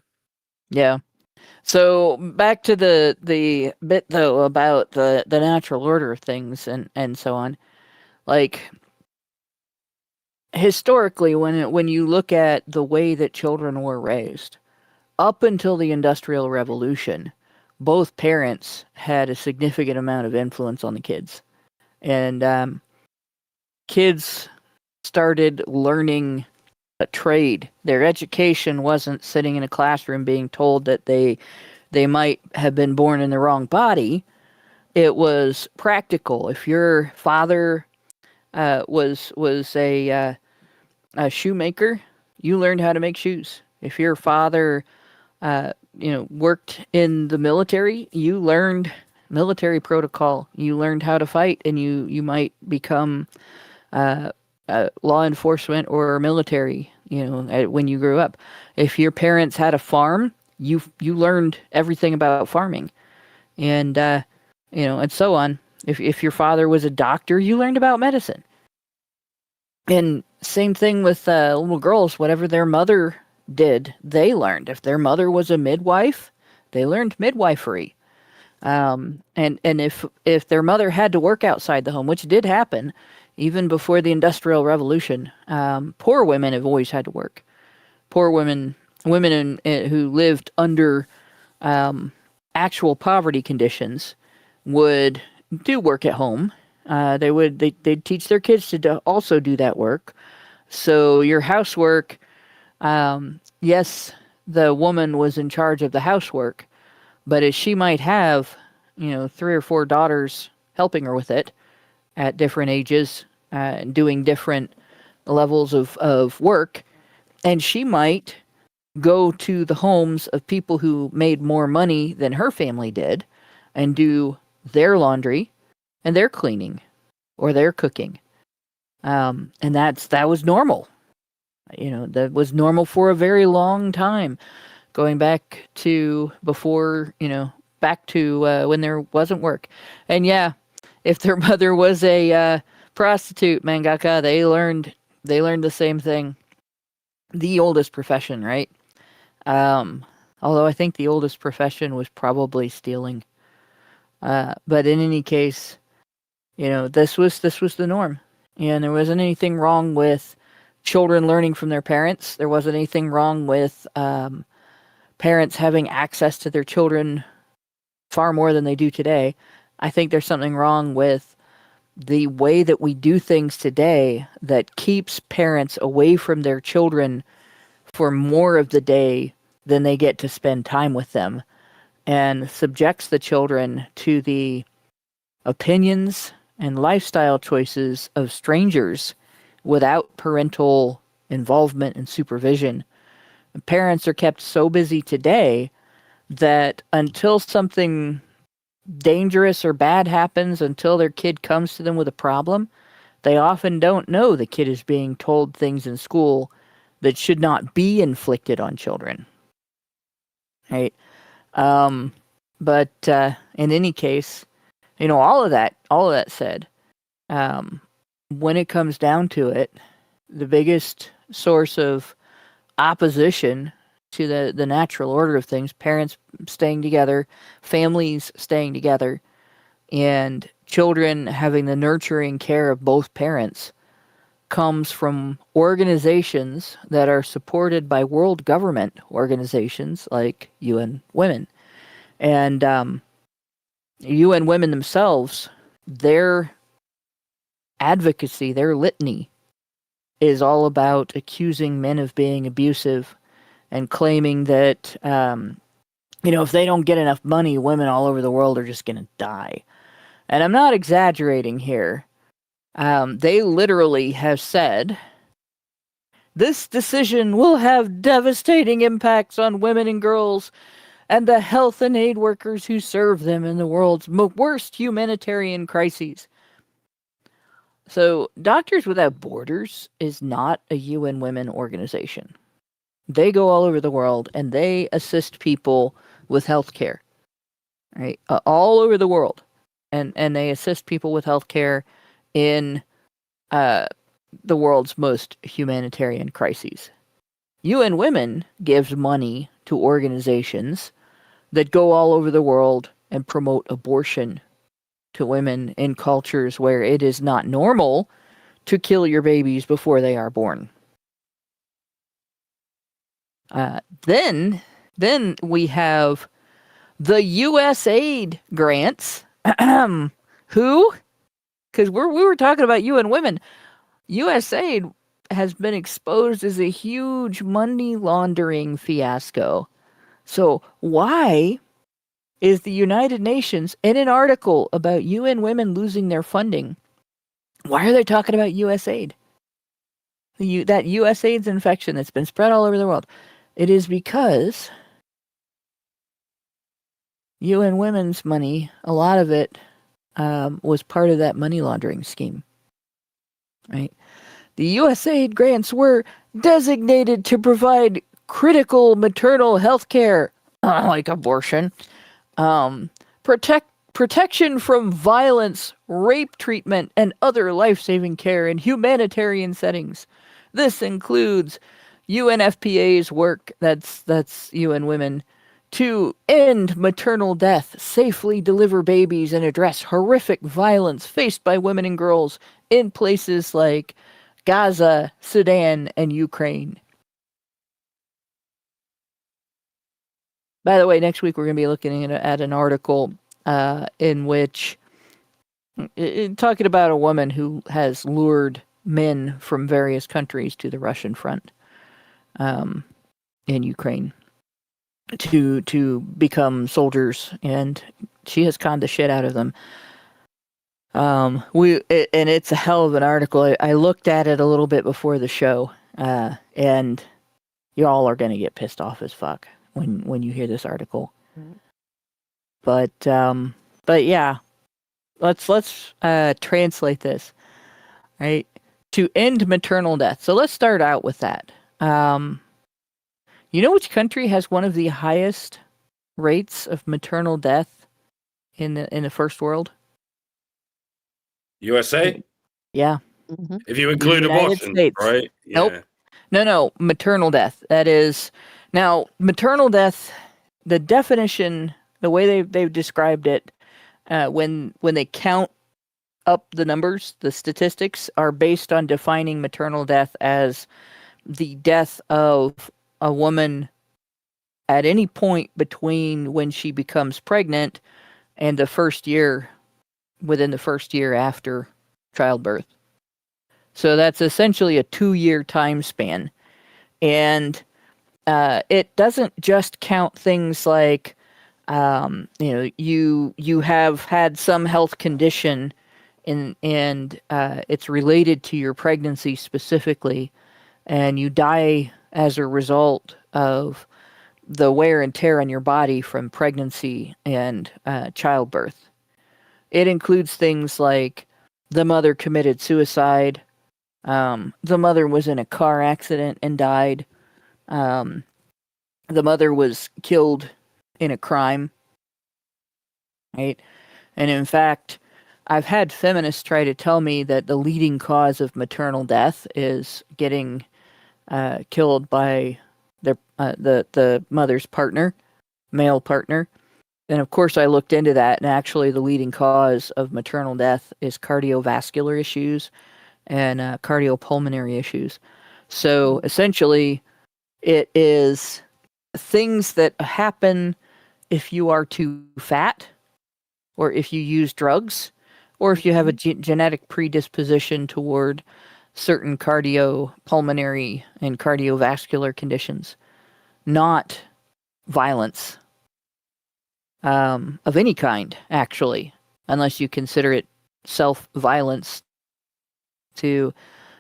Yeah. So back to the bit though about the natural order of things and so on. Like historically, when you look at the way that children were raised, up until the Industrial Revolution, both parents had a significant amount of influence on the kids, and kids started learning a trade. Their education wasn't sitting in a classroom being told that they might have been born in the wrong body. It was practical. If your father was a shoemaker, you learned how to make shoes. If your father worked in the military, you learned military protocol. You learned how to fight, and you might become law enforcement or military, when you grew up. If your parents had a farm, you learned everything about farming, and and so on. If your father was a doctor, you learned about medicine. And same thing with little girls. Whatever their mother did, they learned. If their mother was a midwife, they learned midwifery. And if their mother had to work outside the home, which did happen, even before the Industrial Revolution, poor women have always had to work. Poor women who lived under actual poverty conditions would do work at home. They'd teach their kids to also do that work. So your housework, yes, the woman was in charge of the housework, but as she might have, 3 or 4 daughters helping her with it at different ages, doing different levels of work, and she might go to the homes of people who made more money than her family did and do their laundry and their cleaning or their cooking. And that was normal. That was normal for a very long time, going back to before, back to when there wasn't work. And yeah, if their mother was a prostitute, mangaka, they learned the same thing. The oldest profession, right? Although I think the oldest profession was probably stealing. But in any case, this was the norm. And there wasn't anything wrong with children learning from their parents. There wasn't anything wrong with parents having access to their children far more than they do today. I think there's something wrong with the way that we do things today that keeps parents away from their children for more of the day than they get to spend time with them, and subjects the children to the opinions and lifestyle choices of strangers without parental involvement and supervision. Parents are kept so busy today that until something dangerous or bad happens, until their kid comes to them with a problem, they often don't know the kid is being told things in school that should not be inflicted on children. Right? But in any case, all of that said, when it comes down to it, the biggest source of opposition to the natural order of things, parents staying together, families staying together, and children having the nurturing care of both parents, comes from organizations that are supported by world government organizations like UN Women. And UN Women themselves, their advocacy, their litany, is all about accusing men of being abusive and claiming that, if they don't get enough money, women all over the world are just going to die. And I'm not exaggerating here. They literally have said, this decision will have devastating impacts on women and girls and the health and aid workers who serve them in the world's worst humanitarian crises. So, Doctors Without Borders is not a UN Women organization. They go all over the world and they assist people with health care, right? All over the world. And they assist people with health care in the world's most humanitarian crises. UN Women gives money to organizations that go all over the world and promote abortion to women in cultures where it is not normal to kill your babies before they are born. Then we have the USAID grants. Who? Because we were talking about UN Women. USAID has been exposed as a huge money laundering fiasco. So why is the United Nations, in an article about UN Women losing their funding, why are they talking about USAID? That USAID's infection that's been spread all over the world. It is because UN Women's money, a lot of it was part of that money laundering scheme. Right? The USAID grants were designated to provide critical maternal health care, like abortion, protection from violence, rape treatment, and other life-saving care in humanitarian settings. This includes UNFPA's work, that's UN Women, to end maternal death, safely deliver babies, and address horrific violence faced by women and girls in places like Gaza, Sudan, and Ukraine. By the way, next week we're going to be looking at an article in which talking about a woman who has lured men from various countries to the Russian front in Ukraine to become soldiers, and she has conned the shit out of them. And it's a hell of an article. I looked at it a little bit before the show, and y'all are going to get pissed off as fuck when you hear this article. Mm-hmm. But yeah, let's translate this, right? To end maternal death. So let's start out with that. You know which country has one of the highest rates of maternal death in the first world? USA? Yeah. Mm-hmm. If you include abortion, right? Yeah. Nope. No, maternal death. That is, now, maternal death, the definition, the way they've described it, when they count up the numbers, the statistics are based on defining maternal death as the death of a woman at any point between when she becomes pregnant and within the first year after childbirth. So that's essentially a 2-year time span. And it doesn't just count things like, you have had some health condition and it's related to your pregnancy specifically, and you die as a result of the wear and tear on your body from pregnancy and childbirth. It includes things like the mother committed suicide, the mother was in a car accident and died, the mother was killed in a crime, right? And in fact, I've had feminists try to tell me that the leading cause of maternal death is getting killed by the mother's partner, male partner. And of course, I looked into that, and actually the leading cause of maternal death is cardiovascular issues and cardiopulmonary issues. So essentially, it is things that happen if you are too fat, or if you use drugs, or if you have a genetic predisposition toward certain cardiopulmonary and cardiovascular conditions, not violence of any kind, actually, unless you consider it self-violence to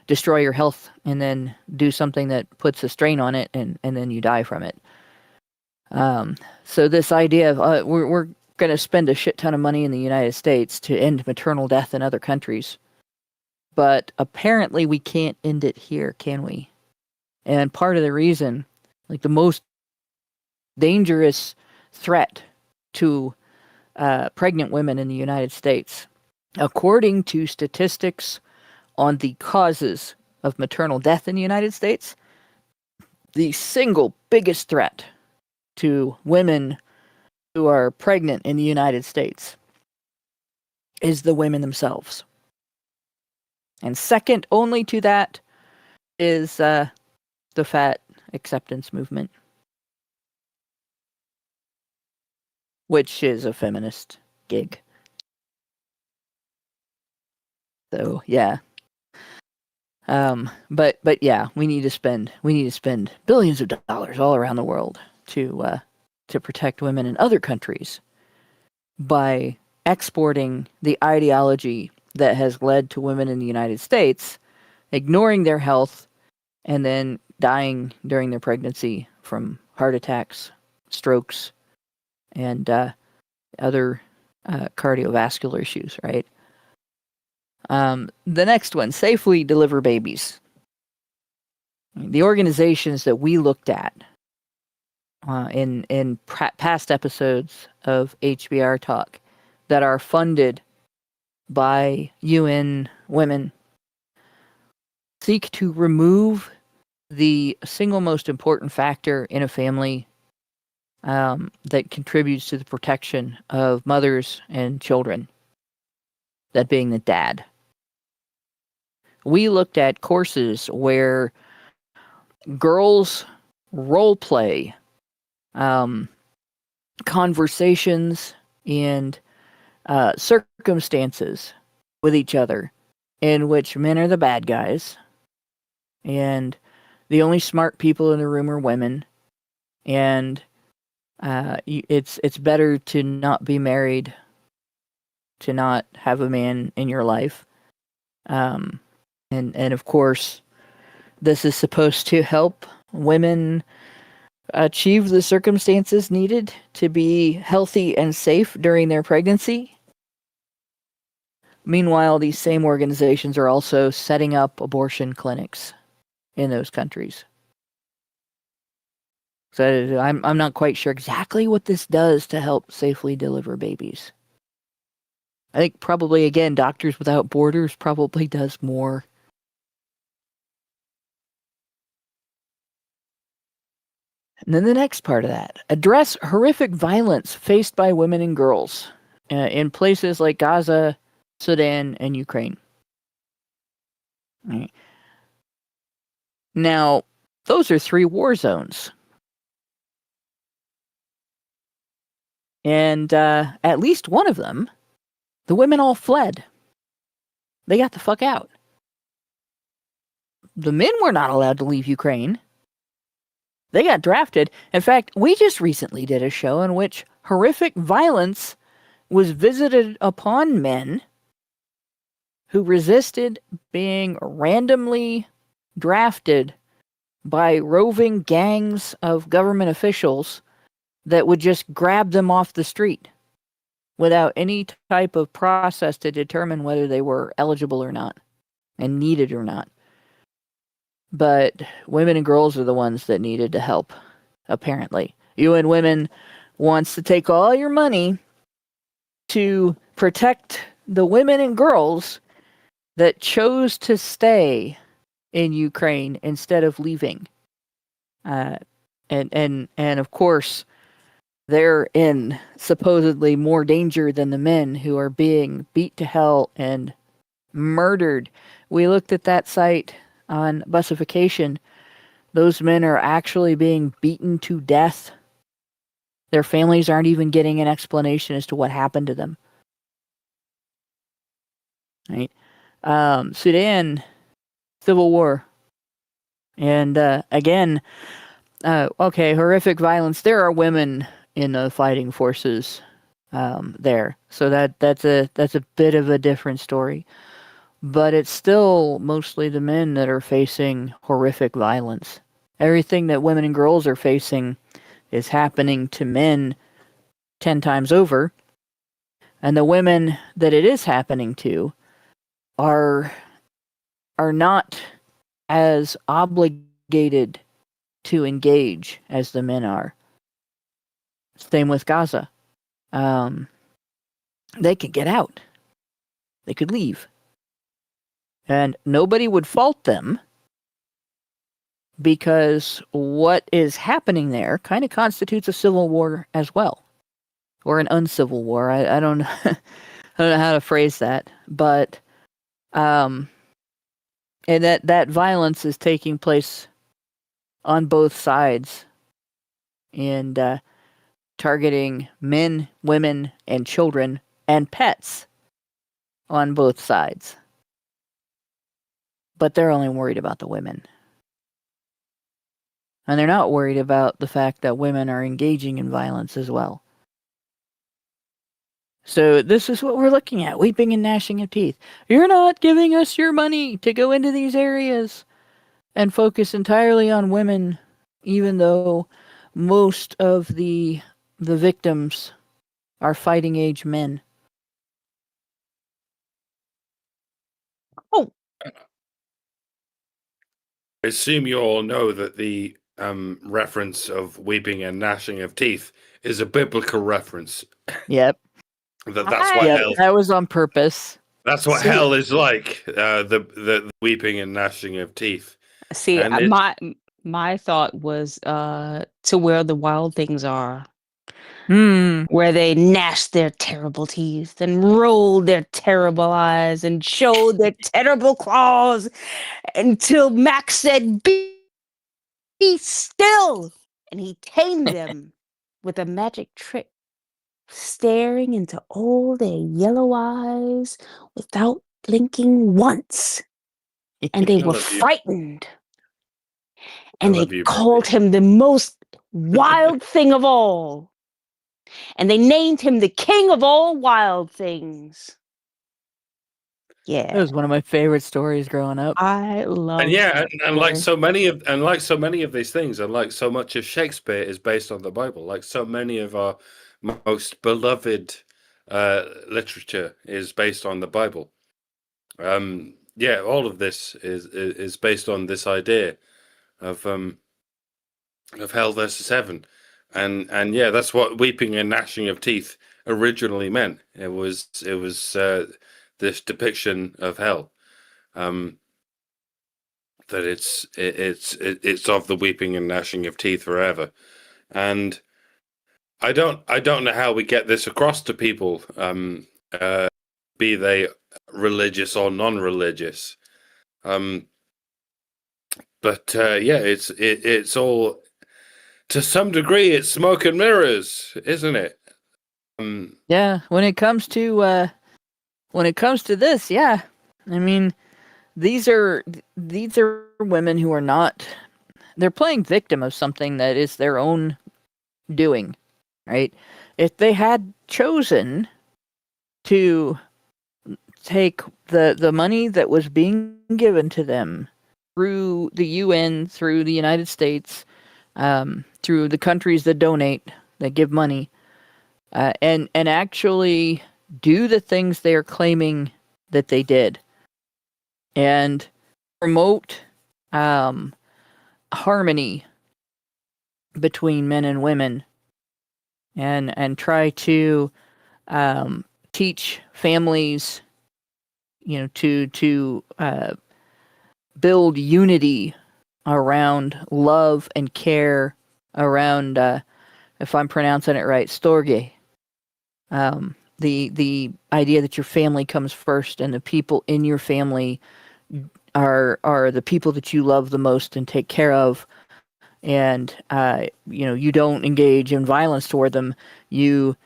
destroy your health and then do something that puts a strain on it, and then you die from it. So this idea of we're going to spend a shit ton of money in the United States to end maternal death in other countries, but apparently we can't end it here, can we? And part of the reason, like the most dangerous threat to pregnant women in the United States, according to statistics on the causes of maternal death in the United States, the single biggest threat to women who are pregnant in the United States is the women themselves. And second only to that is the fat acceptance movement, which is a feminist gig. So yeah. But yeah, we need to spend billions of dollars all around the world to protect women in other countries by exporting the ideology that has led to women in the United States ignoring their health and then dying during their pregnancy from heart attacks, strokes, and other cardiovascular issues, right? The next one, safely deliver babies. The organizations that we looked at in past episodes of HBR Talk that are funded by UN Women seek to remove the single most important factor in a family that contributes to the protection of mothers and children, that being the dad. We looked at courses where girls role play conversations and circumstances with each other in which men are the bad guys and the only smart people in the room are women, and it's better to not be married, to not have a man in your life. And of course, this is supposed to help women achieve the circumstances needed to be healthy and safe during their pregnancy. Meanwhile, these same organizations are also setting up abortion clinics in those countries. So I'm not quite sure exactly what this does to help safely deliver babies. I think probably, again, Doctors Without Borders probably does more. And then the next part of that, address horrific violence faced by women and girls in places like Gaza, Sudan, and Ukraine. Right. Now, those are 3 war zones. And at least one of them, the women all fled. They got the fuck out. The men were not allowed to leave Ukraine. They got drafted. In fact, we just recently did a show in which horrific violence was visited upon men who resisted being randomly drafted by roving gangs of government officials that would just grab them off the street without any type of process to determine whether they were eligible or not and needed or not. But women and girls are the ones that needed to help, apparently. UN Women wants to take all your money to protect the women and girls that chose to stay in Ukraine instead of leaving. And of course, they're in supposedly more danger than the men who are being beat to hell and murdered. We looked at that site on busification. Those men are actually being beaten to death. Their families aren't even getting an explanation as to what happened to them. Right? Sudan Civil War. And again, okay, horrific violence. There are women in the fighting forces there, so that's a bit of a different story. But it's still mostly the men that are facing horrific violence. Everything that women and girls are facing is happening to men 10 times over. And the women that it is happening to are not as obligated to engage as the men are. Same with Gaza. They could get out. They could leave. And nobody would fault them because what is happening there kind of constitutes a civil war as well. Or an uncivil war. I don't know. I don't know how to phrase that. But and that violence is taking place on both sides and targeting men, women, and children and pets on both sides. But they're only worried about the women. And they're not worried about the fact that women are engaging in violence as well. So this is what we're looking at, weeping and gnashing of teeth. You're not giving us your money to go into these areas and focus entirely on women, even though most of the victims are fighting age men. Oh, I assume you all know that the reference of weeping and gnashing of teeth is a biblical reference. Yep. That's what Yep, hell. that was on purpose. That's what hell is like. The weeping and gnashing of teeth. see, And it's- my thought was to where the wild things are, Where they gnashed their terrible teeth and rolled their terrible eyes and showed their terrible claws until Max said, be still. And he tamed them with a magic trick, staring into all their yellow eyes without blinking once. And they were frightened. And they called him the most wild thing of all. And they named him the king of all wild things. Yeah. That was one of my favorite stories growing up. I love and like so many of these things, and like so much of Shakespeare is based on the Bible. Like so many of our most beloved literature is based on the Bible. All of this is based on this idea of hell versus heaven, and yeah, that's what weeping and gnashing of teeth originally meant. It was this depiction of hell, that it's of the weeping and gnashing of teeth forever, and I don't know how we get this across to people, be they religious or non-religious, but it's all, to some degree, it's smoke and mirrors, isn't it? Yeah, when it comes to this, yeah. I mean, these are women who are not, they're playing victim of something that is their own doing, right? If they had chosen to take the money that was being given to them through the UN, through the United States, through the countries that donate, that give money, and actually do the things they are claiming that they did, and promote harmony between men and women, and try to teach families, to build unity around love and care, around, if I'm pronouncing it right, storge. The idea that your family comes first and the people in your family are the people that you love the most and take care of, and you don't engage in violence toward them. You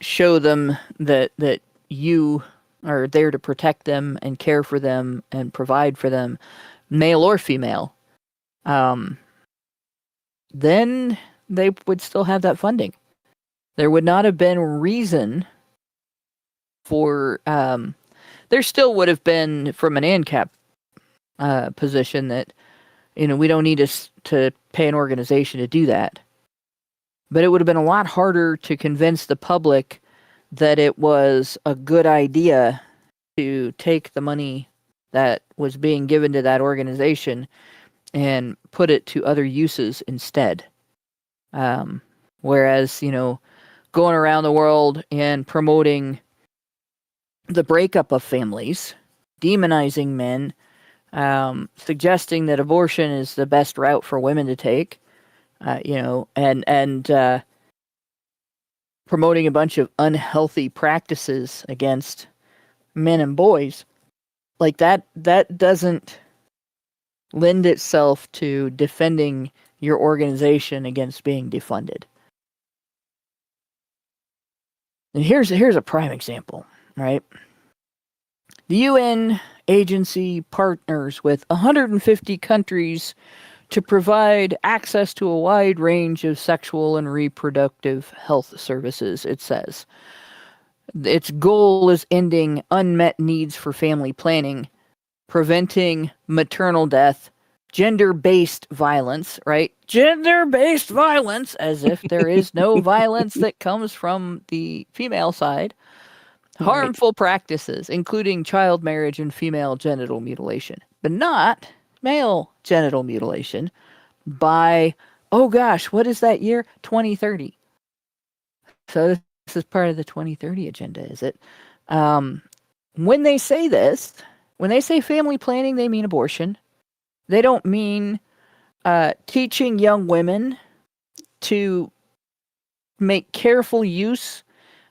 show them that you are there to protect them and care for them and provide for them, male or female, then they would still have that funding. There would not have been reason for, there still would have been, from an ANCAP position, that, we don't need to pay an organization to do that. But it would have been a lot harder to convince the public that it was a good idea to take the money that was being given to that organization and put it to other uses instead. Whereas, going around the world and promoting the breakup of families, demonizing men, suggesting that abortion is the best route for women to take, and promoting a bunch of unhealthy practices against men and boys, like that doesn't lend itself to defending your organization against being defunded. And here's a prime example, right? The UN agency partners with 150 countries to provide access to a wide range of sexual and reproductive health services, it says. Its goal is ending unmet needs for family planning, preventing maternal death, gender-based violence, right? Gender-based violence, as if there is no violence that comes from the female side. Harmful practices, including child marriage and female genital mutilation, but not male genital mutilation by, oh gosh, what is that year? 2030. So this is part of the 2030 agenda, is it? When they say this, when they say family planning, they mean abortion. They don't mean teaching young women to make careful use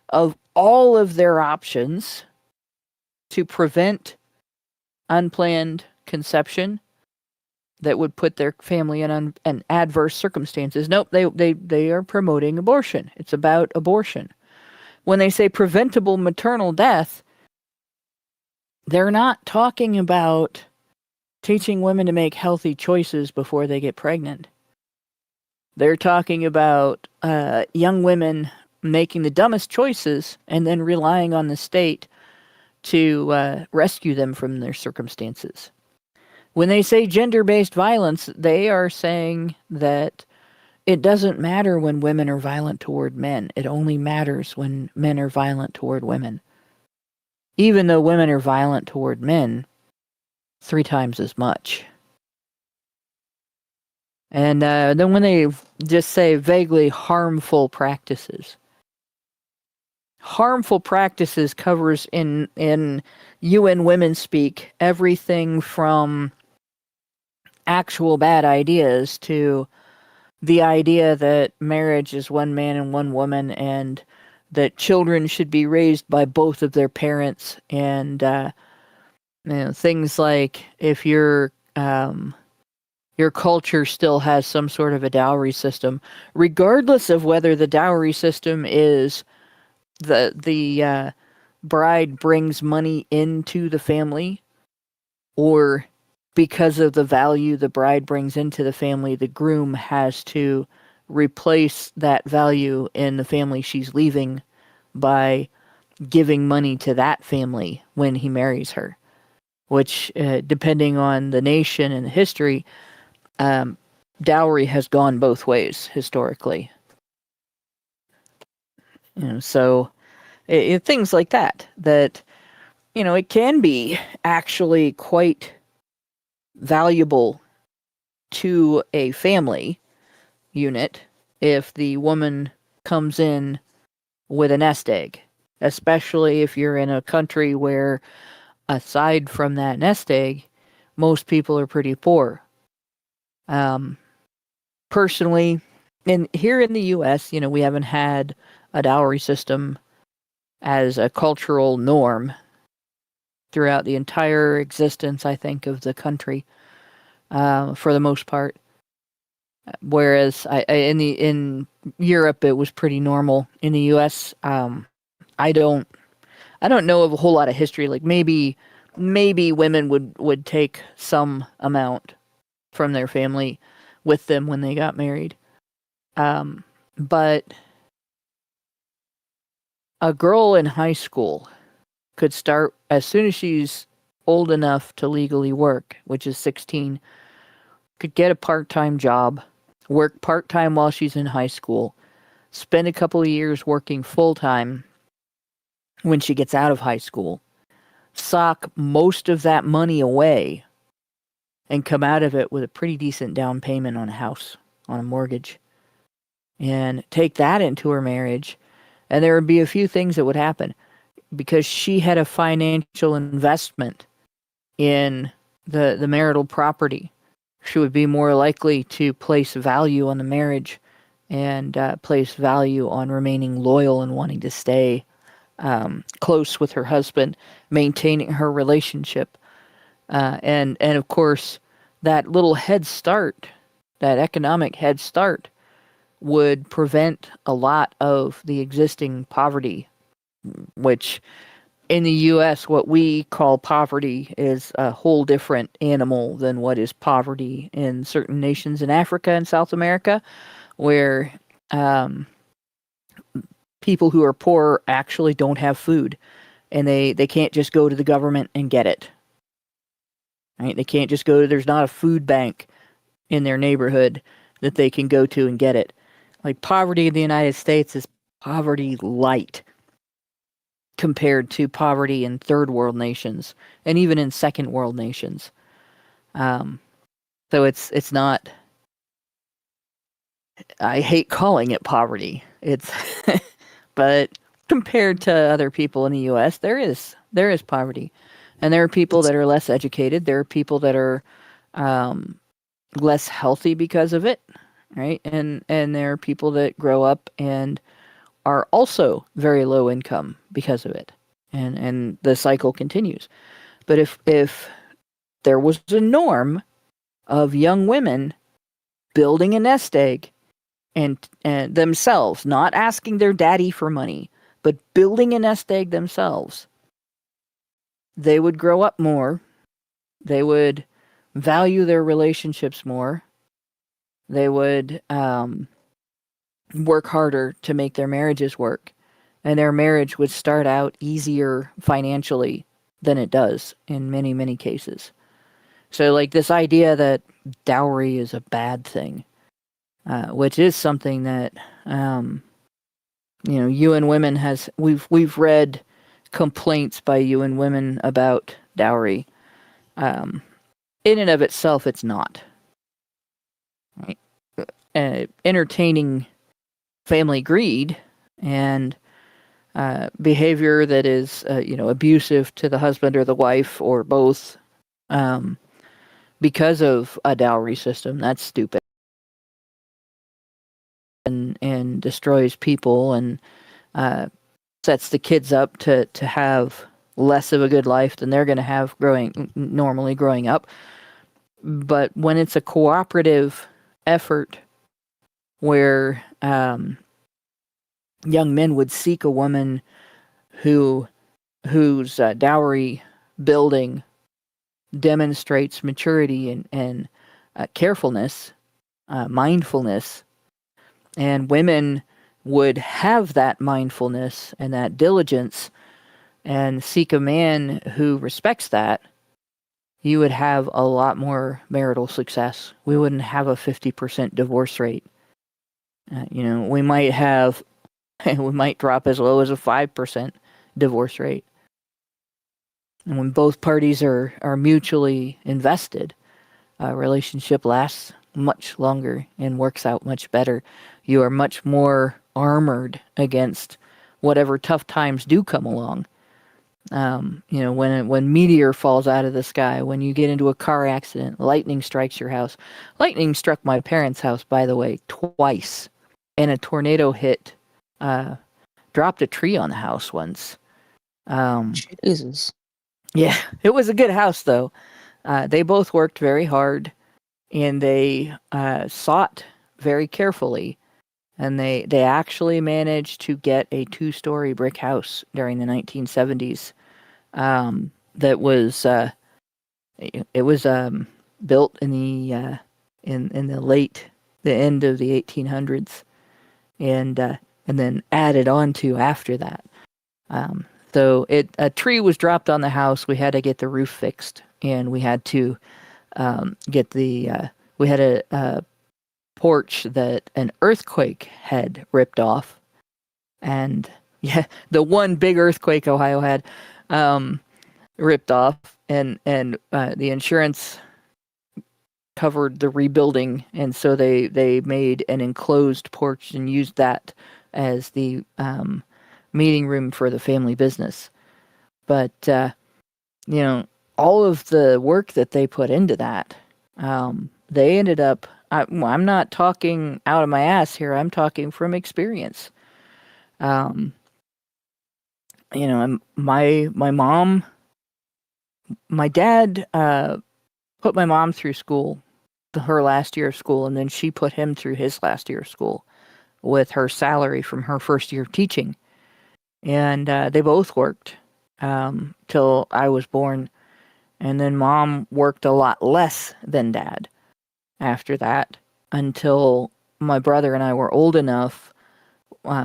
of all of their options to prevent unplanned conception that would put their family in adverse circumstances. Nope, they are promoting abortion. It's about abortion. When they say preventable maternal death, they're not talking about teaching women to make healthy choices before they get pregnant. They're talking about young women making the dumbest choices and then relying on the state to rescue them from their circumstances. When they say gender-based violence, they are saying that it doesn't matter when women are violent toward men. It only matters when men are violent toward women. Even though women are violent toward men 3 times as much. And then when they just say vaguely harmful practices. Harmful practices covers in UN women speak everything from actual bad ideas to the idea that marriage is one man and one woman and that children should be raised by both of their parents, and things like if your culture still has some sort of a dowry system, regardless of whether the dowry system is the bride brings money into the family, or because of the value the bride brings into the family, the groom has to replace that value in the family she's leaving by giving money to that family when he marries her, which, depending on the nation and the history, dowry has gone both ways historically. So things like that, it can be actually quite valuable to a family unit if the woman comes in with a nest egg, especially if you're in a country where, aside from that nest egg, most people are pretty poor. Personally, here in the U.S., we haven't had a dowry system as a cultural norm throughout the entire existence, I think, of the country, for the most part. Whereas in Europe, it was pretty normal. In the U.S., I don't know of a whole lot of history. Like maybe maybe women would take some amount from their family with them when they got married. But a girl in high school could start as soon as she's old enough to legally work, which is 16, could get a part-time job, work part-time while she's in high school, spend a couple of years working full-time when she gets out of high school, sock most of that money away, and come out of it with a pretty decent down payment on a house, on a mortgage, and take that into her marriage, and there would be a few things that would happen because she had a financial investment in the marital property. She would be more likely to place value on the marriage and place value on remaining loyal and wanting to stay close with her husband, maintaining her relationship. And of course, that little head start, that economic head start, would prevent a lot of the existing poverty, which in the U.S., what we call poverty is a whole different animal than what is poverty in certain nations in Africa and South America, where people who are poor actually don't have food, and they can't just go to the government and get it. Right? They can't just go to, there's not a food bank in their neighborhood that they can go to and get it. Like, poverty in the United States is poverty light compared to poverty in third world nations and even in second world nations. So it's not, I hate calling it poverty. It's but compared to other people in the US, there is poverty. And there are people that are less educated, there are people that are less healthy because of it, right? And there are people that grow up and are also very low income because of it. And the cycle continues. But if there was a norm of young women building a nest egg and themselves, not asking their daddy for money, but building a nest egg themselves, they would grow up more. They would value their relationships more. They would work harder to make their marriages work. And their marriage would start out easier financially than it does in many, many cases. So, like, this idea that dowry is a bad thing, which is something that, UN Women has, we've read complaints by UN Women about dowry. In and of itself, it's not. Right? Entertaining family greed and behavior that is, abusive to the husband or the wife or both, because of a dowry system, that's stupid and destroys people and sets the kids up to have less of a good life than they're going to have normally growing up. But when it's a cooperative effort where young men would seek a woman whose dowry building demonstrates maturity and carefulness, mindfulness, and women would have that mindfulness and that diligence and seek a man who respects that, you would have a lot more marital success. We wouldn't have a 50% divorce rate. We might drop as low as a 5% divorce rate. And when both parties are mutually invested, a relationship lasts much longer and works out much better. You are much more armored against whatever tough times do come along. When meteor falls out of the sky, when you get into a car accident, lightning strikes your house. Lightning struck my parents' house, by the way, twice. And a tornado hit, dropped a tree on the house once. Jesus. Yeah, it was a good house, though. They both worked very hard, and they sought very carefully. And they actually managed to get a 2-story brick house during the 1970s. that was it was built in the the end of the 1800s, and then added on to after that. So a tree was dropped on the house. We had to get the roof fixed, and we had to we had a porch that an earthquake had ripped off, and yeah, the one big earthquake Ohio had ripped off, and the insurance covered the rebuilding, and so they made an enclosed porch and used that as the meeting room for the family business. But all of the work that they put into that, they ended up. I'm not talking out of my ass here. I'm talking from experience. My mom, my dad put my mom through school, her last year of school, and then she put him through his last year of school with her salary from her first year of teaching. And they both worked till I was born. And then mom worked a lot less than dad after that, until my brother and I were old enough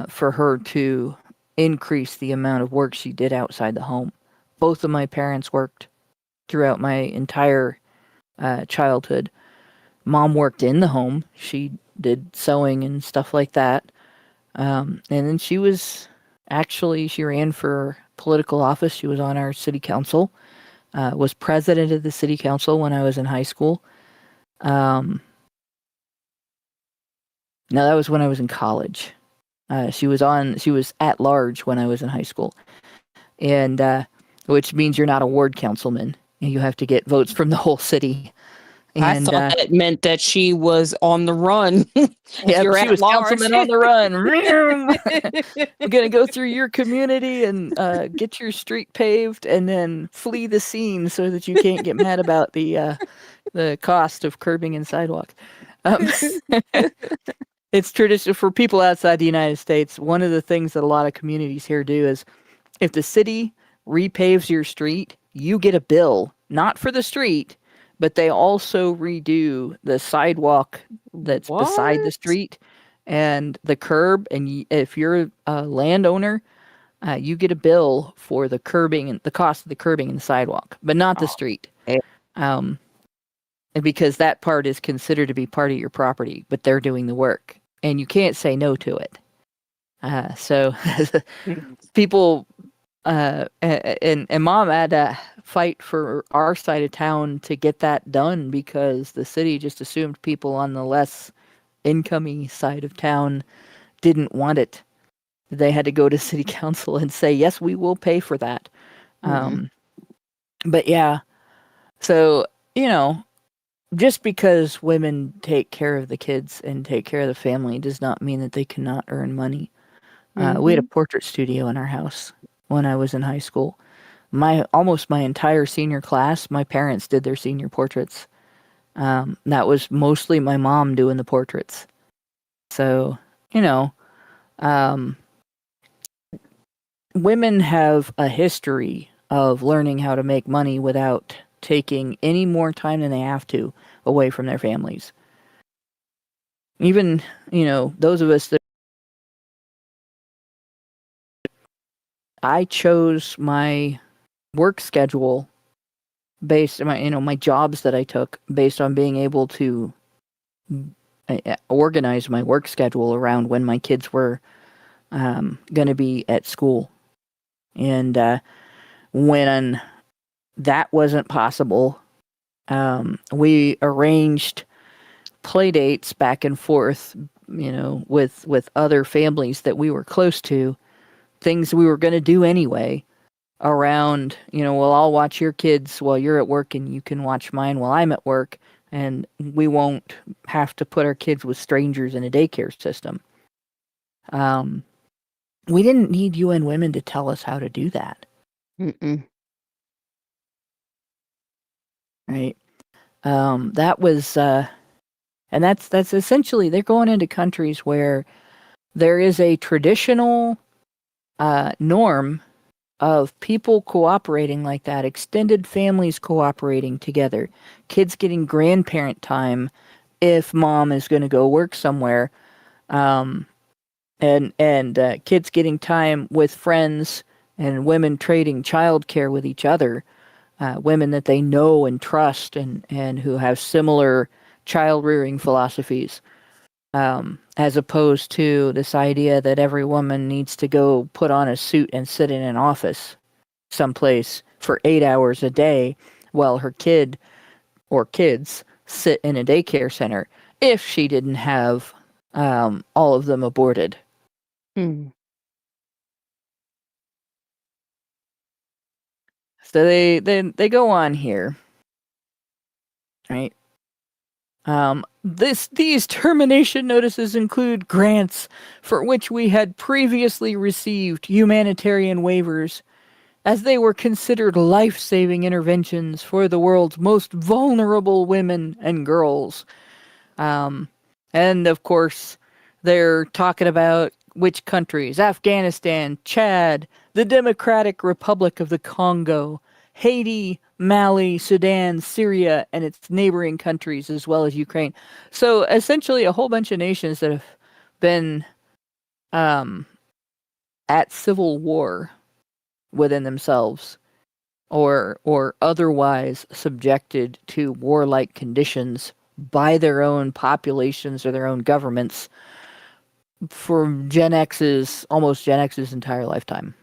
for her to increase the amount of work she did outside the home. Both of my parents worked throughout my entire childhood. Mom worked in the home. She did sewing and stuff like that. And then she ran for political office. She was on our city council, was president of the city council when I was in high school. No, that was when I was in college. She was at large when I was in high school. And which means you're not a ward councilman. You have to get votes from the whole city. And, I thought that meant that she was on the run. Yeah, she was councilman on the run. We're going to go through your community and get your street paved, and then flee the scene so that you can't get mad about the cost of curbing and sidewalk. It's traditional for people outside the United States. One of the things that a lot of communities here do is, if the city repaves your street, you get a bill, not for the street, but they also redo the sidewalk that's beside the street and the curb. And if you're a landowner, you get a bill for the curbing and the cost of the curbing and the sidewalk, but not the street. And because that part is considered to be part of your property, but they're doing the work, and you can't say no to it. So people, and mom had to fight for our side of town to get that done, because the city just assumed people on the less incoming side of town didn't want it. They had to go to city council and say, yes, we will pay for that. But yeah, so, just because women take care of the kids and take care of the family does not mean that they cannot earn money. We had a portrait studio in our house when I was in high school. Almost my entire senior class, my parents did their senior portraits. That was mostly my mom doing the portraits. So, women have a history of learning how to make money without taking any more time than they have to away from their families. Even, those of us that I chose my work schedule based on my jobs that I took based on being able to organize my work schedule around when my kids were going to be at school. And when that wasn't possible, we arranged play dates back and forth, with other families that we were close to, things we were going to do anyway, around, well, I'll watch your kids while you're at work, and you can watch mine while I'm at work, and we won't have to put our kids with strangers in a daycare system. We didn't need UN Women to tell us how to do that. Right. That was, and that's essentially, they're going into countries where there is a traditional norm of people cooperating like that, extended families cooperating together, kids getting grandparent time if mom is going to go work somewhere, and kids getting time with friends, and women trading childcare with each other, women that they know and trust, and who have similar child rearing philosophies, as opposed to this idea that every woman needs to go put on a suit and sit in an office someplace for 8 hours a day while her kid or kids sit in a daycare center if she didn't have all of them aborted. Hmm. So they go on here, right? These termination notices include grants for which we had previously received humanitarian waivers, as they were considered life-saving interventions for the world's most vulnerable women and girls. And of course, they're talking about which countries: Afghanistan, Chad, the Democratic Republic of the Congo, Haiti, Mali, Sudan, Syria, and its neighboring countries, as well as Ukraine. So essentially, a whole bunch of nations that have been at civil war within themselves, or otherwise subjected to warlike conditions by their own populations or their own governments for almost Gen X's entire lifetime.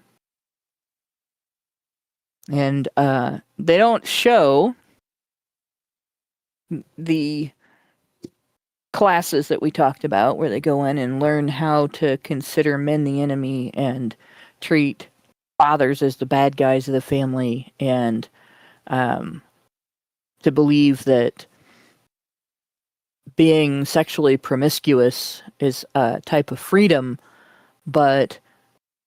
And they don't show the classes that we talked about, where they go in and learn how to consider men the enemy and treat fathers as the bad guys of the family, and to believe that being sexually promiscuous is a type of freedom, but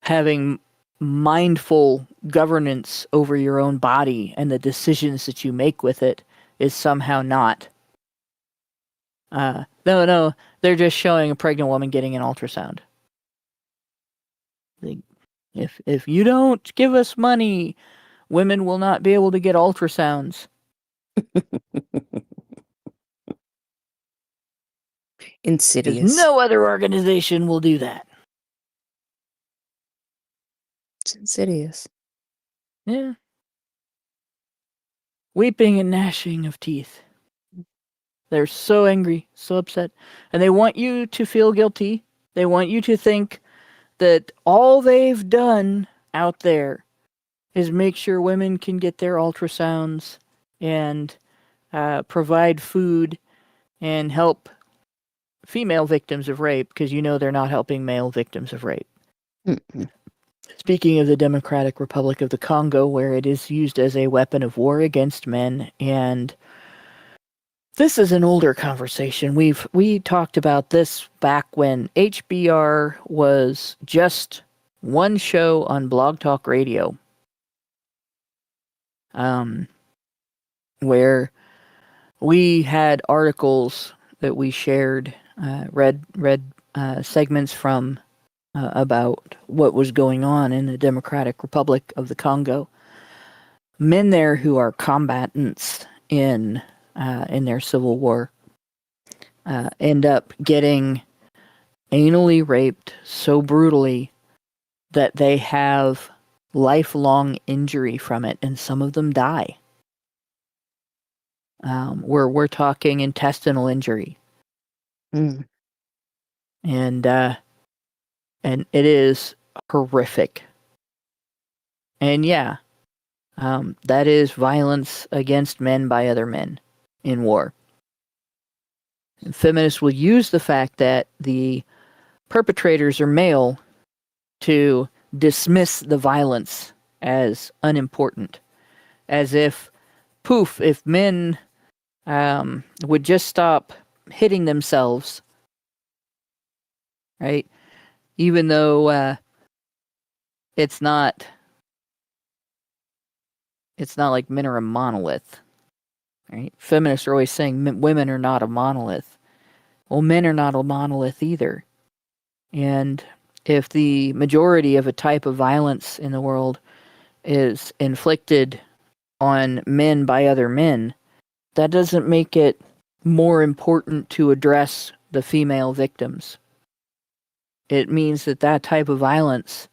having mindful governance over your own body and the decisions that you make with it is somehow not. No, they're just showing a pregnant woman getting an ultrasound. If you don't give us money, women will not be able to get ultrasounds. Insidious. Because no other organization will do that. It's insidious. Yeah. Weeping and gnashing of teeth. They're so angry, so upset. And they want you to feel guilty. They want you to think that all they've done out there is make sure women can get their ultrasounds and provide food and help female victims of rape, because they're not helping male victims of rape. Mm-mm. Speaking of the Democratic Republic of the Congo, where it is used as a weapon of war against men, and this is an older conversation. We talked about this back when HBR was just one show on Blog Talk Radio, where we had articles that we shared, read segments from about what was going on in the Democratic Republic of the Congo. Men there who are combatants in their civil war end up getting anally raped so brutally that they have lifelong injury from it, and some of them die. We're talking intestinal injury. Mm. And it is horrific. And yeah, that is violence against men by other men in war. And feminists will use the fact that the perpetrators are male to dismiss the violence as unimportant. As if, poof, if men would just stop hitting themselves, right? Even though it's not like men are a monolith, right? Feminists are always saying women are not a monolith. Well, men are not a monolith either. And if the majority of a type of violence in the world is inflicted on men by other men, that doesn't make it more important to address the female victims. It means that that type of violence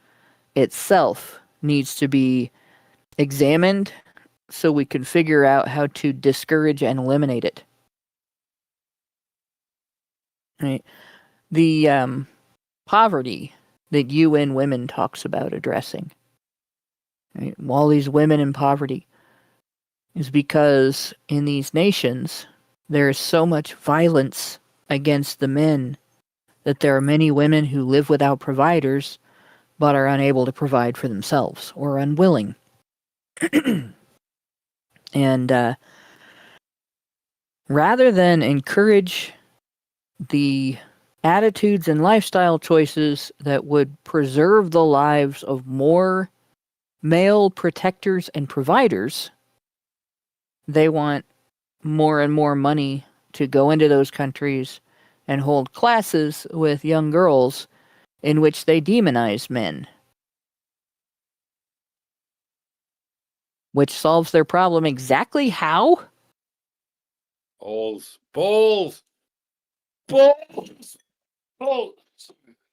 itself needs to be examined so we can figure out how to discourage and eliminate it. Right? The poverty that UN Women talks about addressing, right? All these women in poverty, is because in these nations there is so much violence against the men that there are many women who live without providers but are unable to provide for themselves or unwilling. And rather than encourage the attitudes and lifestyle choices that would preserve the lives of more male protectors and providers, they want more and more money to go into those countries and hold classes with young girls in which they demonize men, which solves their problem exactly how? Balls. Balls. Balls. Balls.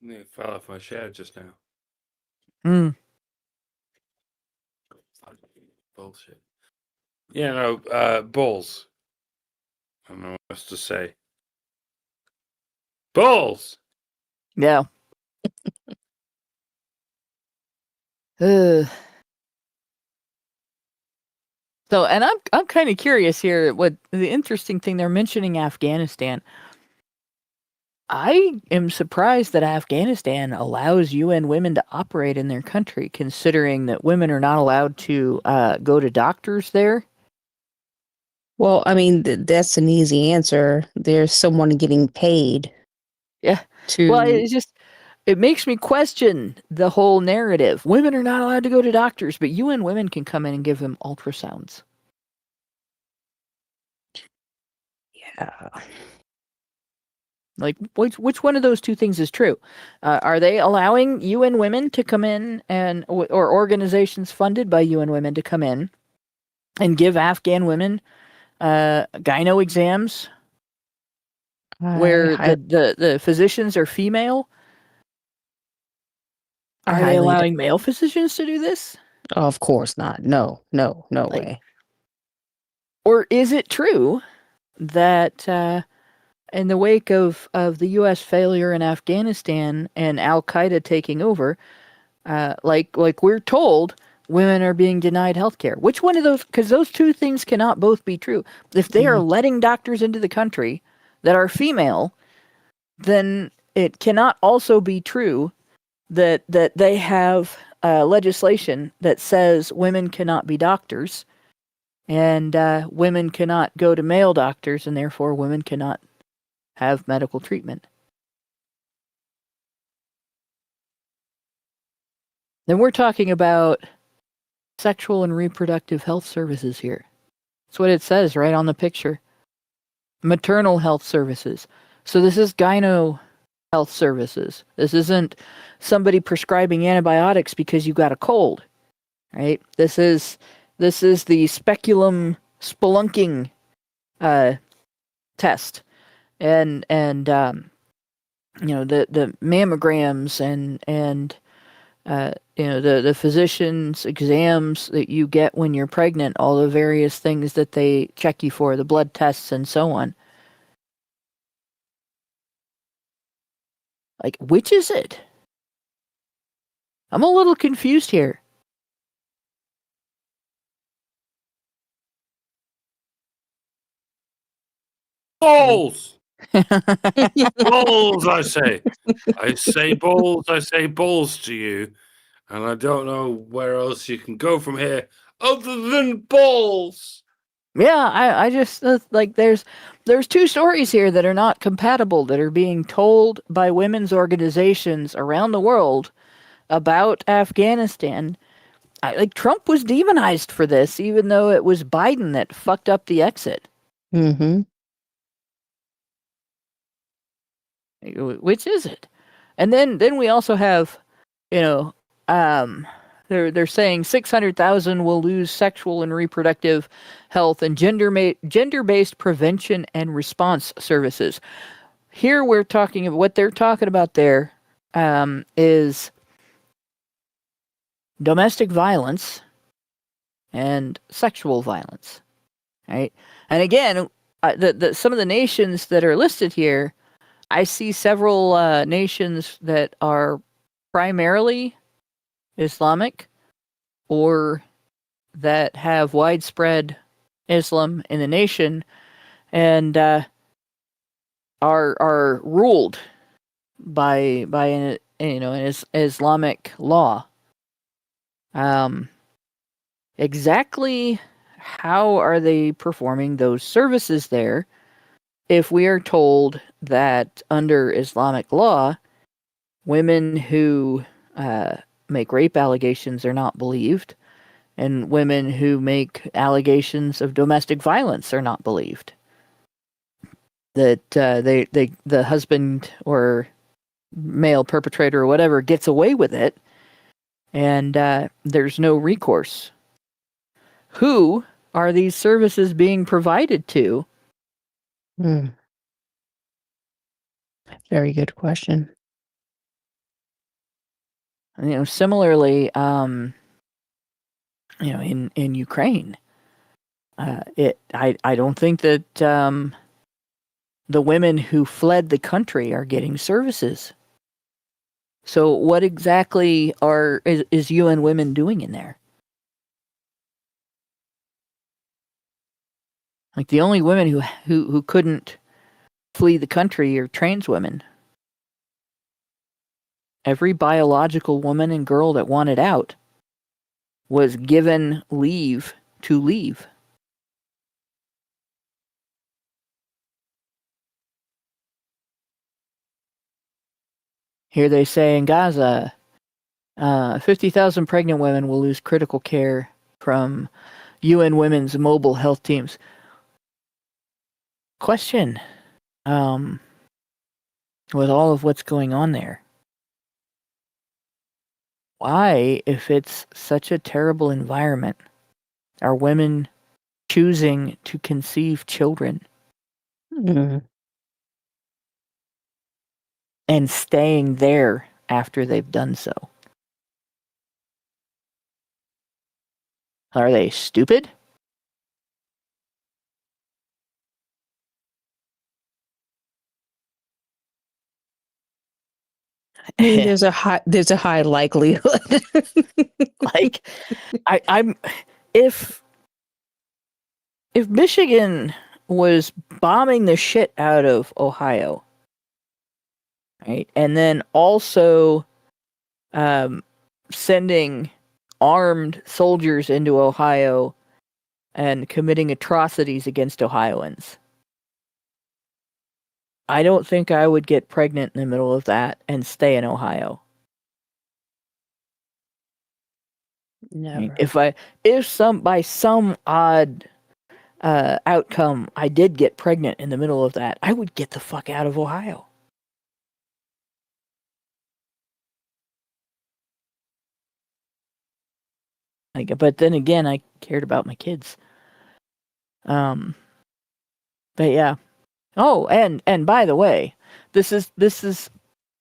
It fell off my chair just now. Bullshit. Yeah, no, balls. I don't know what else to say. Balls. Yeah. So, and I'm kind of curious here. What the interesting thing, they're mentioning Afghanistan. I am surprised that Afghanistan allows UN women to operate in their country, considering that women are not allowed to go to doctors there. Well, I mean, that's an easy answer. There's someone getting paid. Yeah. To Well, it makes me question the whole narrative. Women are not allowed to go to doctors, but UN women can come in and give them ultrasounds. Yeah. Like, which one of those two things is true? Are they allowing UN women to come in or organizations funded by UN women to come in and give Afghan women gyno exams where the physicians are female? Are they allowing male physicians to do this? Of course not. No way. Or is it true that in the wake of the U.S. failure in Afghanistan and Al-Qaeda taking over, like we're told, women are being denied health care? Which one of those? Because those two things cannot both be true. If they are letting doctors into the country that are female, then it cannot also be true that they have legislation that says women cannot be doctors and women cannot go to male doctors, and therefore women cannot have medical treatment. Then we're talking about sexual and reproductive health services here. That's what it says right on the picture. Maternal health services. So this is gyno health services. This isn't somebody prescribing antibiotics because you got a cold, right? This is the speculum spelunking test, and the mammograms and the physician's exams that you get when you're pregnant, all the various things that they check you for, the blood tests and so on. Like, which is it? I'm a little confused here. Balls! Balls, I say. I say balls, I say balls to you. And I don't know where else you can go from here other than balls. Yeah, I just like there's two stories here that are not compatible, that are being told by women's organizations around the world about Afghanistan. Like, Trump was demonized for this, even though it was Biden that fucked up the exit. Mm-hmm. Which is it? And then we also have, they're saying 600,000 will lose sexual and reproductive health and gender-based prevention and response services. Here we're talking about what they're talking about there is domestic violence and sexual violence, right? And again, some of the nations that are listed here, I see several nations that are primarily Islamic or that have widespread Islam in the nation and are ruled by an Islamic law. Exactly how are they performing those services there if we are told that under Islamic law, women who make rape allegations are not believed, and women who make allegations of domestic violence are not believed? That the husband or male perpetrator or whatever gets away with it, and there's no recourse. Who are these services being provided to? Very good question. Similarly, in Ukraine, I don't think that the women who fled the country are getting services. So what exactly is UN Women doing in there? Like, the only women who couldn't flee the country are trans women. Every biological woman and girl that wanted out was given leave to leave. Here they say in Gaza, 50,000 pregnant women will lose critical care from UN Women's mobile health teams. Question, with all of what's going on there, why, if it's such a terrible environment, are women choosing to conceive children and staying there after they've done so? Are they stupid? I mean, there's a high likelihood. Like, I'm if Michigan was bombing the shit out of Ohio, right, and then also sending armed soldiers into Ohio and committing atrocities against Ohioans, I don't think I would get pregnant in the middle of that and stay in Ohio. Never. If by some odd outcome I did get pregnant in the middle of that, I would get the fuck out of Ohio. But then again, I cared about my kids. But yeah. Oh, and by the way, this is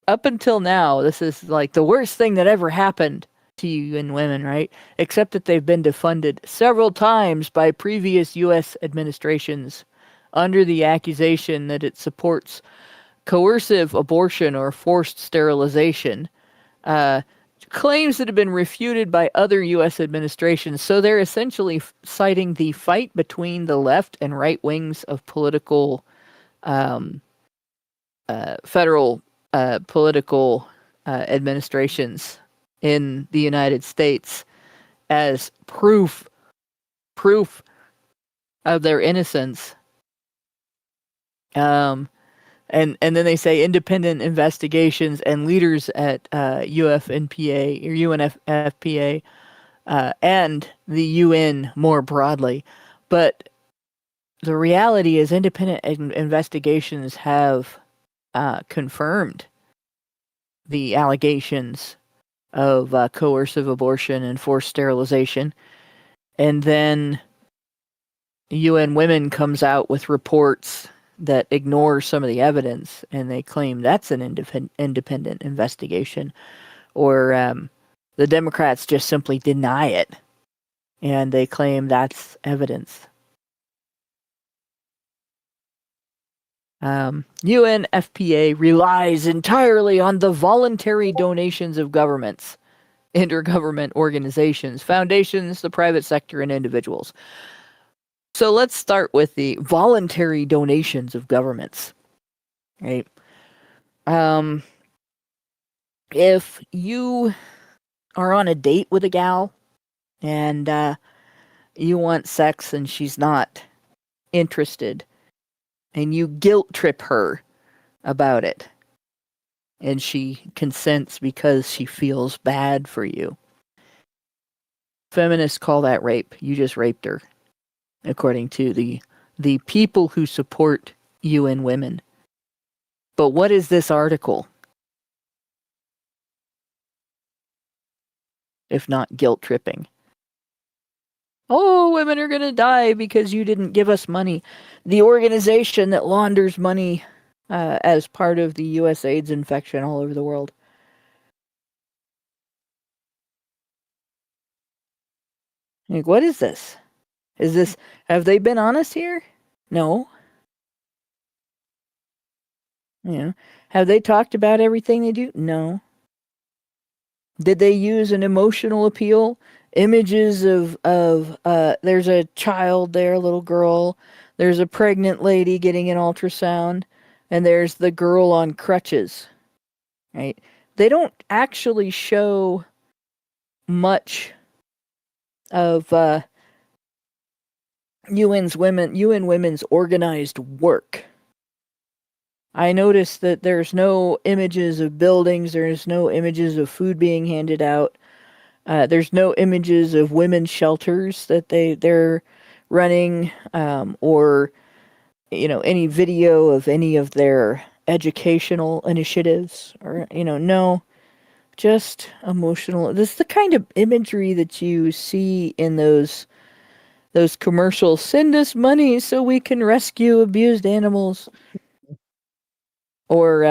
up until now, this is like the worst thing that ever happened to UN Women, right? Except that they've been defunded several times by previous U.S. administrations under the accusation that it supports coercive abortion or forced sterilization. Claims that have been refuted by other U.S. administrations. So they're essentially citing the fight between the left and right wings of political, federal political administrations in the United States as proof of their innocence. And then they say independent investigations and leaders at UFNPA or UNFPA and the UN more broadly. But the reality is independent investigations have confirmed the allegations of coercive abortion and forced sterilization. And then UN Women comes out with reports that ignore some of the evidence, and they claim that's an independent investigation. Or the Democrats just simply deny it, and they claim that's evidence. UNFPA relies entirely on the voluntary donations of governments, intergovernment organizations, foundations, the private sector, and individuals. So let's start with the voluntary donations of governments. Right? If you are on a date with a gal and you want sex and she's not interested, and you guilt trip her about it, and she consents because she feels bad for you, feminists call that rape. You just raped her, according to the people who support UN Women. But what is this article if not guilt tripping? Oh, women are going to die because you didn't give us money. The organization that launders money as part of the U.S. AIDS infection all over the world. Like, what is this? Have they been honest here? No. You know, have they talked about everything they do? No. Did they use an emotional appeal? Images of there's a child there, a little girl. There's a pregnant lady getting an ultrasound, and there's the girl on crutches. Right? They don't actually show much of UN Women's organized work. I noticed that there's no images of buildings, there's no images of food being handed out, there's no images of women's shelters that they're running, or any video of any of their educational initiatives, or no, just emotional. This is the kind of imagery that you see in those commercials. Send us money so we can rescue abused animals. Or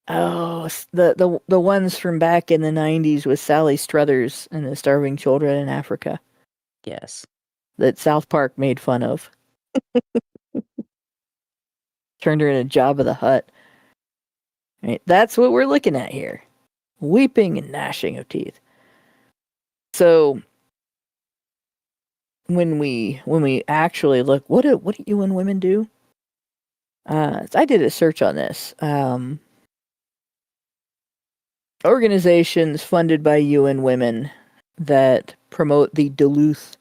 the ones from back in the 90s with Sally Struthers and the starving children in Africa. Yes. That South Park made fun of. Turned her into Jabba the Hutt. Right? That's what we're looking at here. Weeping and gnashing of teeth. So when we actually look, what do UN Women do? I did a search on this. Organizations funded by UN Women that promote the Duluth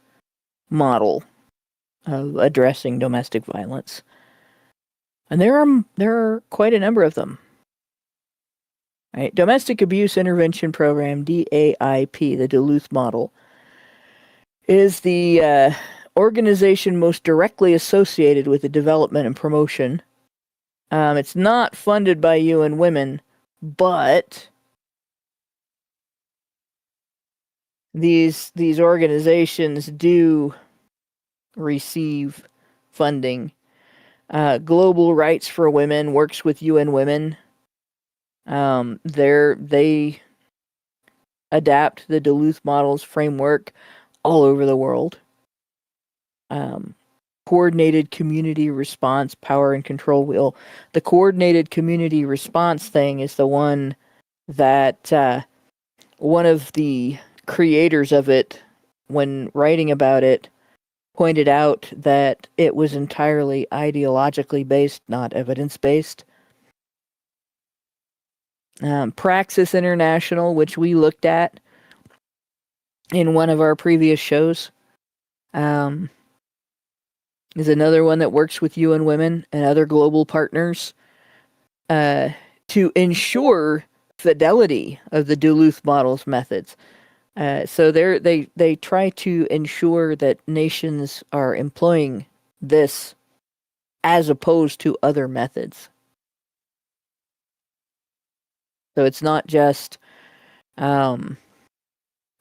model of addressing domestic violence. And there are quite a number of them. Right? Domestic Abuse Intervention Program, DAIP, the Duluth model, is the organization most directly associated with the development and promotion. It's not funded by UN Women, but these organizations do receive funding. Global Rights for Women works with UN Women. They adapt the Duluth model's framework all over the world. Coordinated Community Response Power and Control Wheel. The Coordinated Community Response thing is the one that one of the creators of it, when writing about it, pointed out that it was entirely ideologically based, not evidence-based. Praxis International, which we looked at in one of our previous shows, is another one that works with UN Women and other global partners to ensure fidelity of the Duluth model's methods. So they try to ensure that nations are employing this as opposed to other methods. So it's not just Um,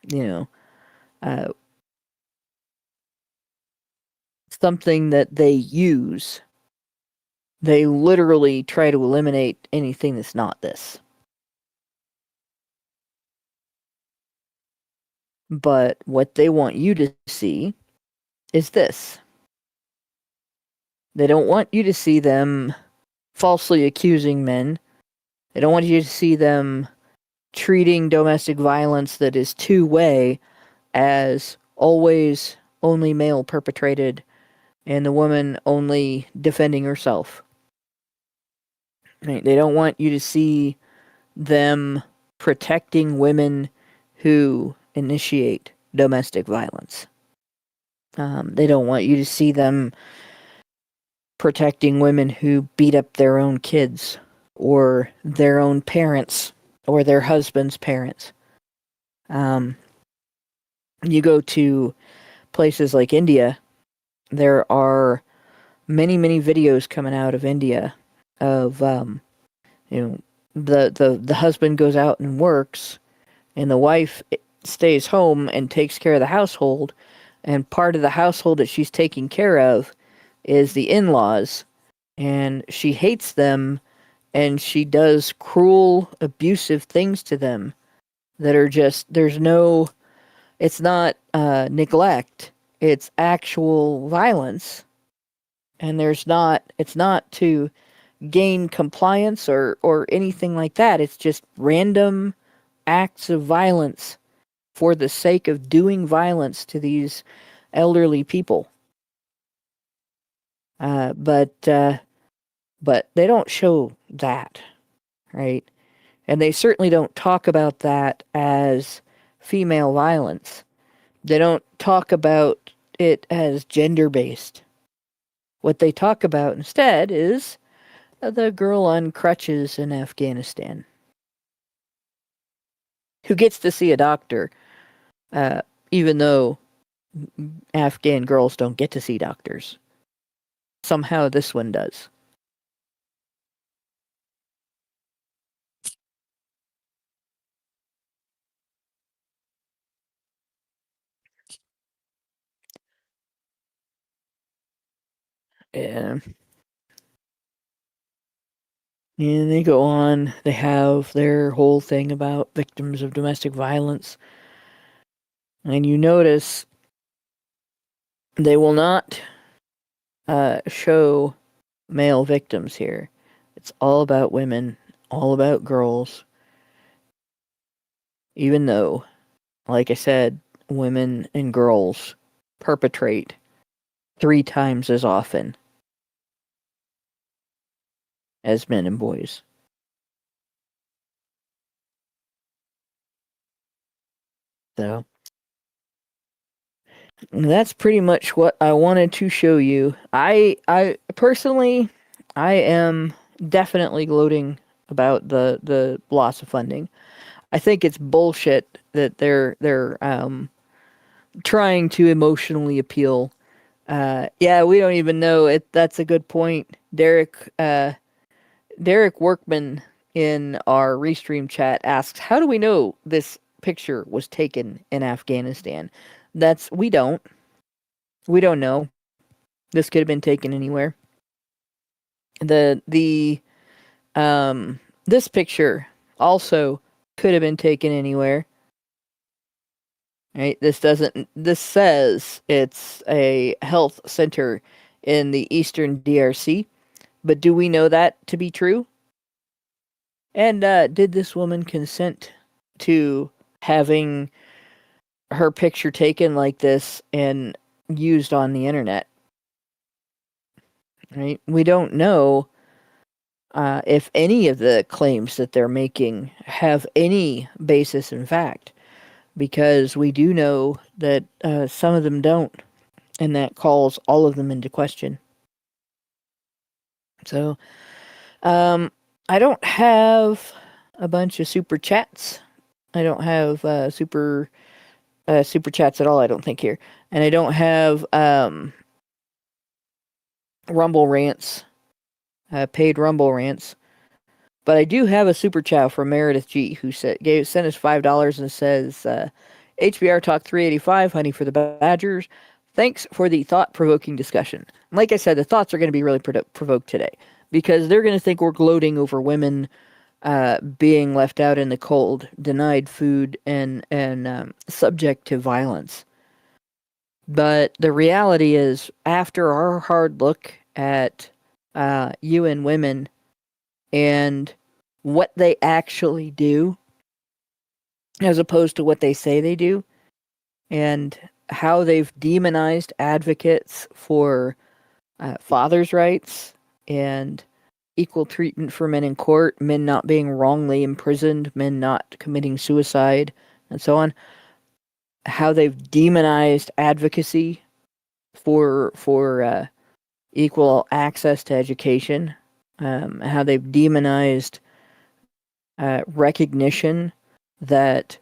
you know, uh, something that they use. They literally try to eliminate anything that's not this. But what they want you to see is this. They don't want you to see them falsely accusing men. They don't want you to see them treating domestic violence that is two-way as always only male perpetrated and the woman only defending herself. Right? They don't want you to see them protecting women who initiate domestic violence. They don't want you to see them protecting women who beat up their own kids or their own parents or their husband's parents. You go to places like India, there are many, many videos coming out of India of, the husband goes out and works and the wife stays home and takes care of the household. And part of the household that she's taking care of is the in-laws, and she hates them, and she does cruel, abusive things to them that are just, it's not neglect, it's actual violence, and it's not to gain compliance or anything like that. It's just random acts of violence for the sake of doing violence to these elderly people. But they don't show that, right? And they certainly don't talk about that as female violence. They don't talk about it as gender-based. What they talk about instead is the girl on crutches in Afghanistan who gets to see a doctor, even though Afghan girls don't get to see doctors. Somehow this one does. Yeah. And they go on, they have their whole thing about victims of domestic violence. And you notice they will not show male victims here. It's all about women, all about girls. Even though, like I said, women and girls perpetrate 3 times as often as men and boys. So that's pretty much what I wanted to show you. I personally, I am definitely gloating about the loss of funding. I think it's bullshit that they're trying to emotionally appeal. Yeah, we don't even know it. That's a good point. Derek Workman in our Restream chat asks, "How do we know this picture was taken in Afghanistan?" We don't. We don't know. This could have been taken anywhere. This picture also could have been taken anywhere. Right? This says it's a health center in the eastern DRC, but do we know that to be true? And did this woman consent to having her picture taken like this and used on the internet? Right? We don't know if any of the claims that they're making have any basis in fact, because we do know that some of them don't, and that calls all of them into question. So, I don't have a bunch of super chats. I don't have super chats at all, I don't think, here. And I don't have Rumble rants, paid Rumble rants. But I do have a super chat from Meredith G, who sent us $5 and says, HBR Talk 385, honey for the Badgers. Thanks for the thought-provoking discussion. Like I said, the thoughts are going to be really provoked today because they're going to think we're gloating over women being left out in the cold, denied food, and subject to violence. But the reality is, after our hard look at UN women and what they actually do, as opposed to what they say they do, and how they've demonized advocates for fathers' rights and equal treatment for men in court, men not being wrongly imprisoned, men not committing suicide, and so on. How they've demonized advocacy for equal access to education. How they've demonized recognition that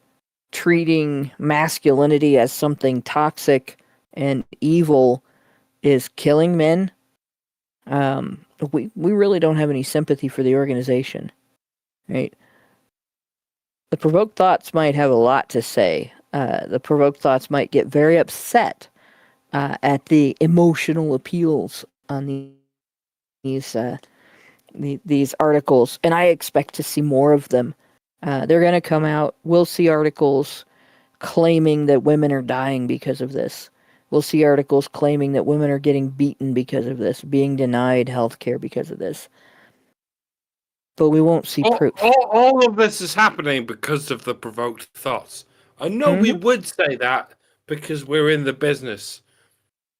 treating masculinity as something toxic and evil is killing men. We really don't have any sympathy for the organization, right? The provoked thoughts might have a lot to say. The provoked thoughts might get very upset at the emotional appeals on these articles, and I expect to see more of them. They're going to come out. We'll see articles claiming that women are dying because of this. We'll see articles claiming that women are getting beaten because of this, being denied health care because of this. But we won't see proof. All of this is happening because of the provoked thoughts. I know we would say that because we're in the business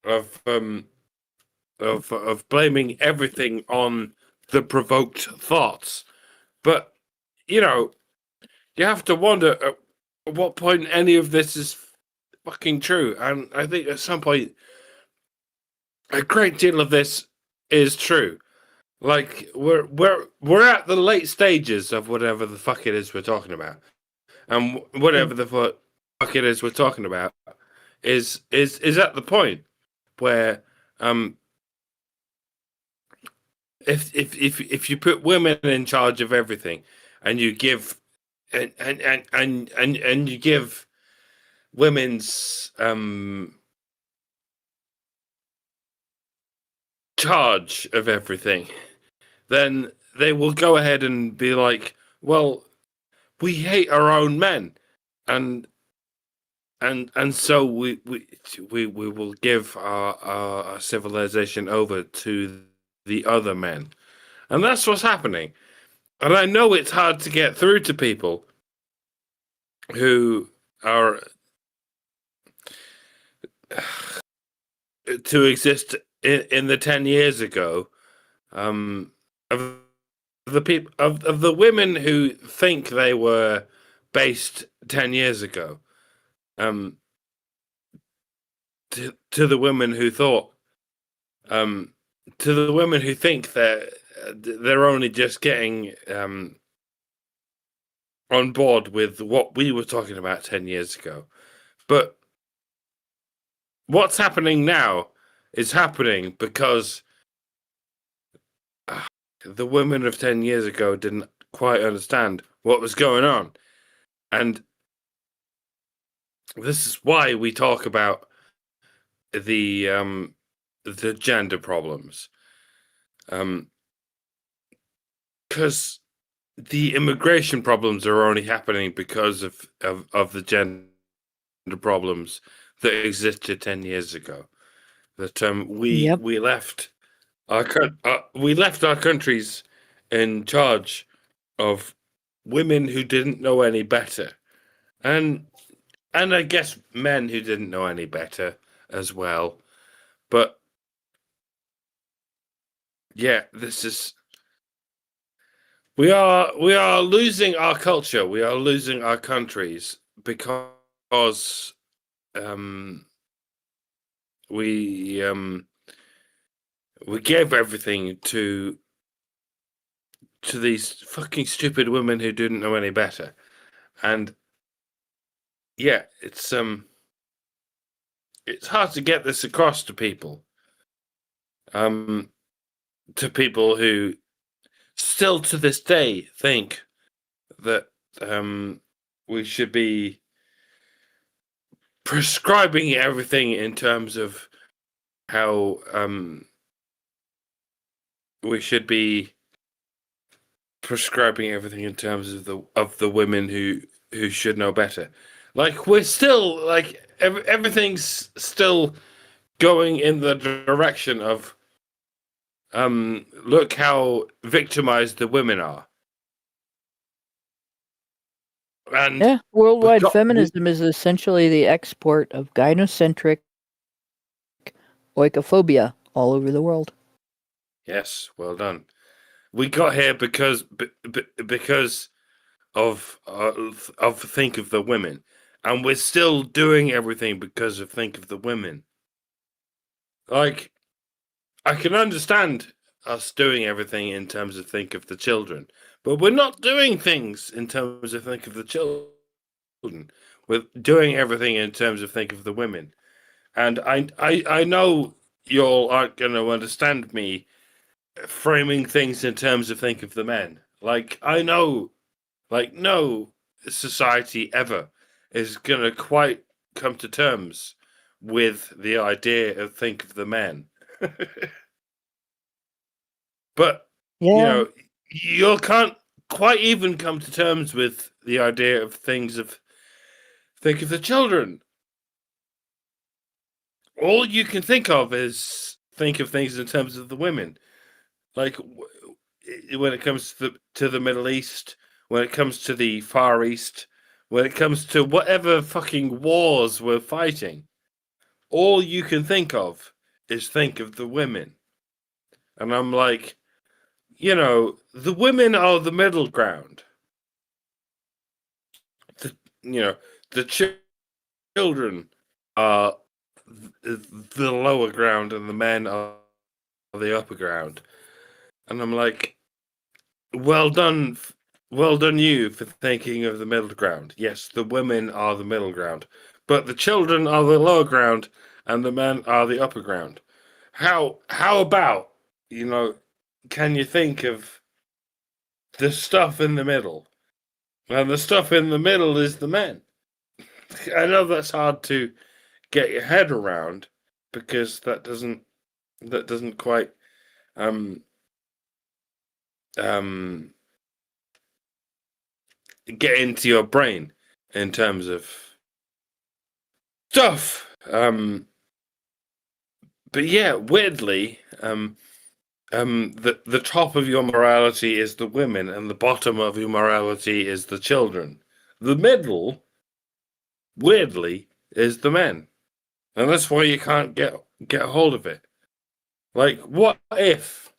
of blaming everything on the provoked thoughts. But, you know, you have to wonder at what point any of this is fucking true. And I think at some point, a great deal of this is true. Like we're at the late stages of whatever the fuck it is we're talking about, and whatever the fuck it is we're talking about is at the point where if you put women in charge of everything, and you give and you give women's charge of everything, then they will go ahead and be like, well, we hate our own men, and so we will give our civilization over to the other men. And that's what's happening. And I know it's hard to get through to people who are to exist in the 10 years ago, of the people of the women who think they were based 10 years ago, to the women who thought, to the women who think that they're only just getting on board with what we were talking about 10 years ago. But what's happening now is happening because the women of 10 years ago didn't quite understand what was going on. And this is why we talk about the gender problems. Because the immigration problems are only happening because of the gender problems that existed 10 years ago. That we left our countries in charge of women who didn't know any better, and I guess men who didn't know any better as well. But yeah, this is we are losing our culture. We are losing our countries because we gave everything to these fucking stupid women who didn't know any better. And yeah, it's hard to get this across to people. To people who still to this day think that we should be prescribing everything in terms of how we should be prescribing everything in terms of the women who should know better. Like, we're still like everything's still going in the direction of look how victimized the women are. And Yeah, worldwide feminism is essentially the export of gynocentric oikophobia all over the world. Yes, well done. We got here because of think of the women, and we're still doing everything because of think of the women. Like, I can understand us doing everything in terms of think of the children, but we're not doing things in terms of think of the children. We're doing everything in terms of think of the women. And I know you all aren't going to understand me framing things in terms of think of the men. Like, I know, like, no society ever is going to quite come to terms with the idea of think of the men. But, Yeah. you know, you can't quite even come to terms with the idea of things of think of the children. All you can think of is think of things in terms of the women. Like, when it comes to the Middle East, when it comes to the Far East, when it comes to whatever fucking wars we're fighting, all you can think of is think of the women. And I'm like, you know, the women are the middle ground. The children are the lower ground, and the men are the upper ground. And I'm like, well done you for thinking of the middle ground. Yes, the women are the middle ground, but the children are the lower ground, and the men are the upper ground. How about, you know, can you think of the stuff in the middle? And the stuff in the middle is the men. I know that's hard to get your head around, because that doesn't quite get into your brain in terms of stuff. But yeah, weirdly, the top of your morality is the women, and the bottom of your morality is the children. The middle, weirdly, is the men, and that's why you can't get a hold of it. Like, what if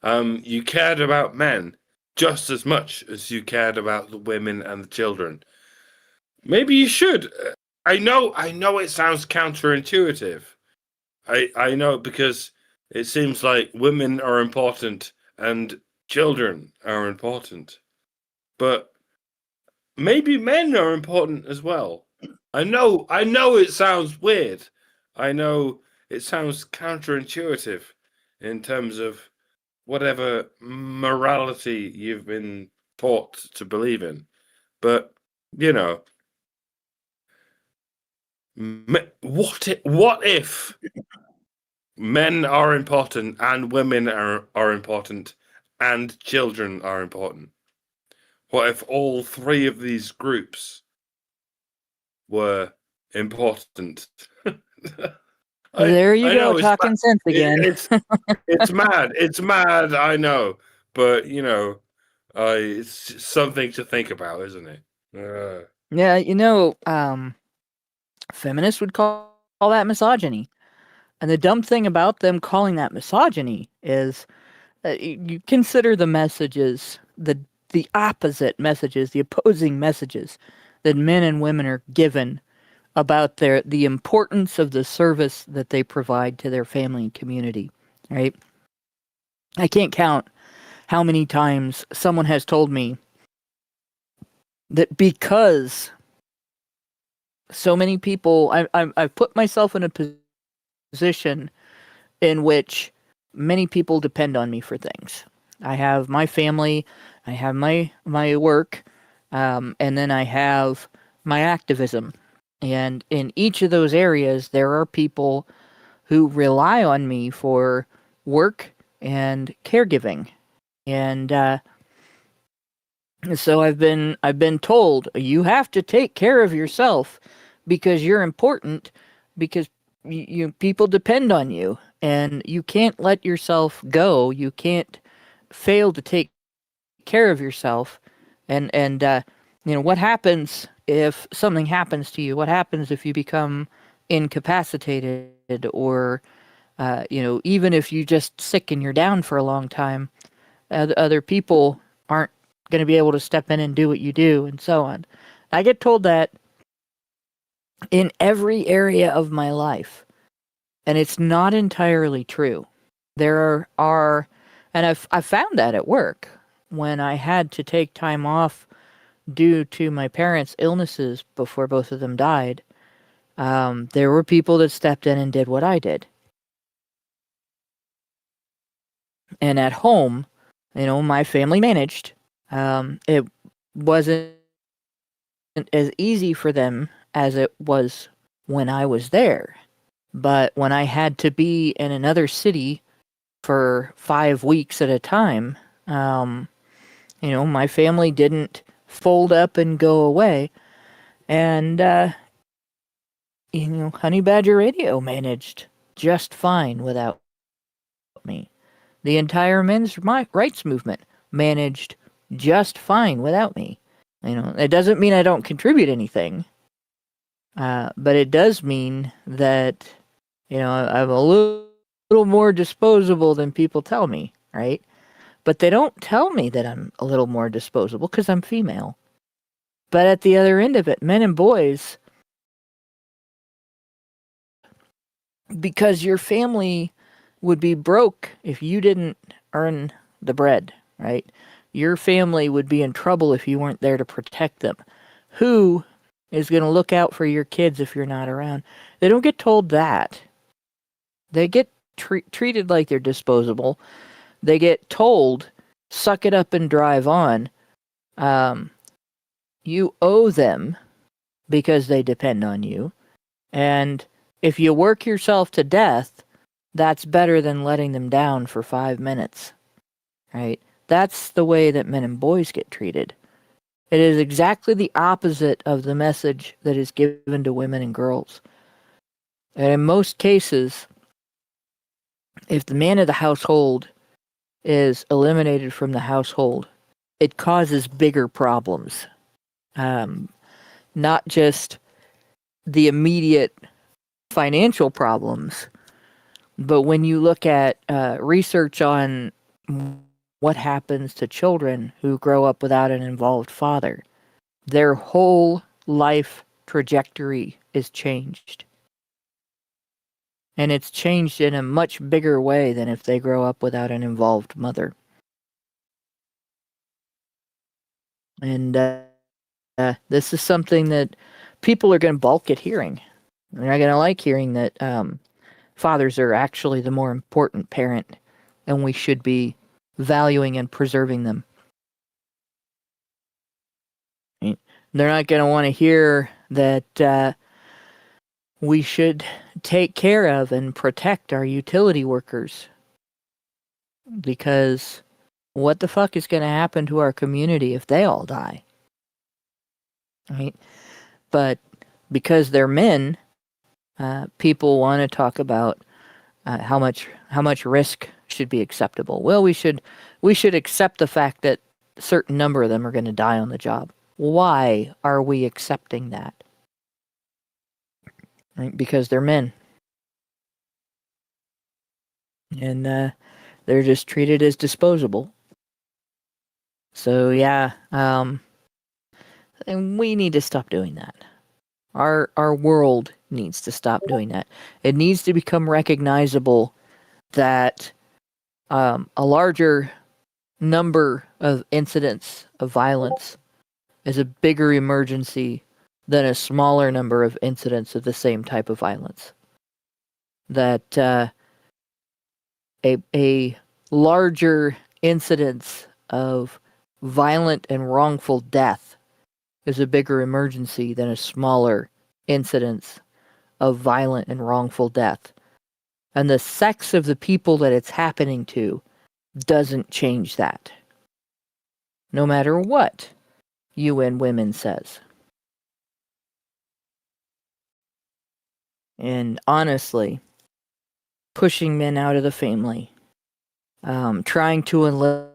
you cared about men just as much as you cared about the women and the children? Maybe you should. I know it sounds counterintuitive. I know, because it seems like women are important and children are important. But maybe men are important as well. I know it sounds weird. I know it sounds counterintuitive in terms of whatever morality you've been taught to believe in. But, you know, what if men are important and women are important and children are important? What if all three of these groups were important? There you I go, know, talking sense again. It's mad. It's mad, I know. But, you know, it's something to think about, isn't it? Yeah, you know, feminists would call that misogyny. And the dumb thing about them calling that misogyny is you consider the messages, the opposite messages, the opposing messages that men and women are given about the importance of the service that they provide to their family and community, right? I can't count how many times someone has told me that because so many people, I've put myself in a position in which many people depend on me for things, I have my family, I have my work, and then I have my activism. And in each of those areas, there are people who rely on me for work and caregiving. And so I've been told you have to take care of yourself because you're important, because people depend on you, and you can't let yourself go. You can't fail to take care of yourself. And what happens if something happens to you? What happens if you become incapacitated, or even if you just sick and you're down for a long time? Other people aren't going to be able to step in and do what you do, and so on. I get told that in every area of my life, and it's not entirely true. There are, and I've found that at work when I had to take time off due to my parents' illnesses before both of them died. There were people that stepped in and did what I did. And at home, my family managed. It wasn't as easy for them as it was when I was there. But when I had to be in another city for 5 weeks at a time, my family didn't fold up and go away. And, Honey Badger Radio managed just fine without me. The entire men's rights movement managed just fine without me. It doesn't mean I don't contribute anything, but it does mean that, I'm a little more disposable than people tell me, right? But they don't tell me that I'm a little more disposable because I'm female. But at the other end of it, men and boys, because your family would be broke if you didn't earn the bread, right? Your family would be in trouble if you weren't there to protect them. Who is going to look out for your kids if you're not around? They don't get told that. They get treated like they're disposable. They get told, suck it up and drive on. You owe them because they depend on you. And if you work yourself to death, that's better than letting them down for 5 minutes, right? That's the way that men and boys get treated. It is exactly the opposite of the message that is given to women and girls. And in most cases, if the man of the household is eliminated from the household, it causes bigger problems. Not just the immediate financial problems, but when you look at research on what happens to children who grow up without an involved father, their whole life trajectory is changed. And it's changed in a much bigger way than if they grow up without an involved mother. And this is something that people are going to balk at hearing. They're not going to like hearing that fathers are actually the more important parent, and we should be valuing and preserving them. They're not going to want to hear that we should take care of and protect our utility workers, because what the fuck is going to happen to our community if they all die? Right? But because they're men, people want to talk about how much risk should be acceptable. Well, we should accept the fact that a certain number of them are going to die on the job. Why are we accepting that? Right? Because they're men, and they're just treated as disposable. So yeah, and we need to stop doing that. Our world needs to stop doing that. It needs to become recognizable that a larger number of incidents of violence is a bigger emergency than a smaller number of incidents of the same type of violence. That a larger incidence of violent and wrongful death is a bigger emergency than a smaller incidence of violent and wrongful death. And the sex of the people that it's happening to doesn't change that, no matter what UN Women says. And honestly, pushing men out of the family, trying to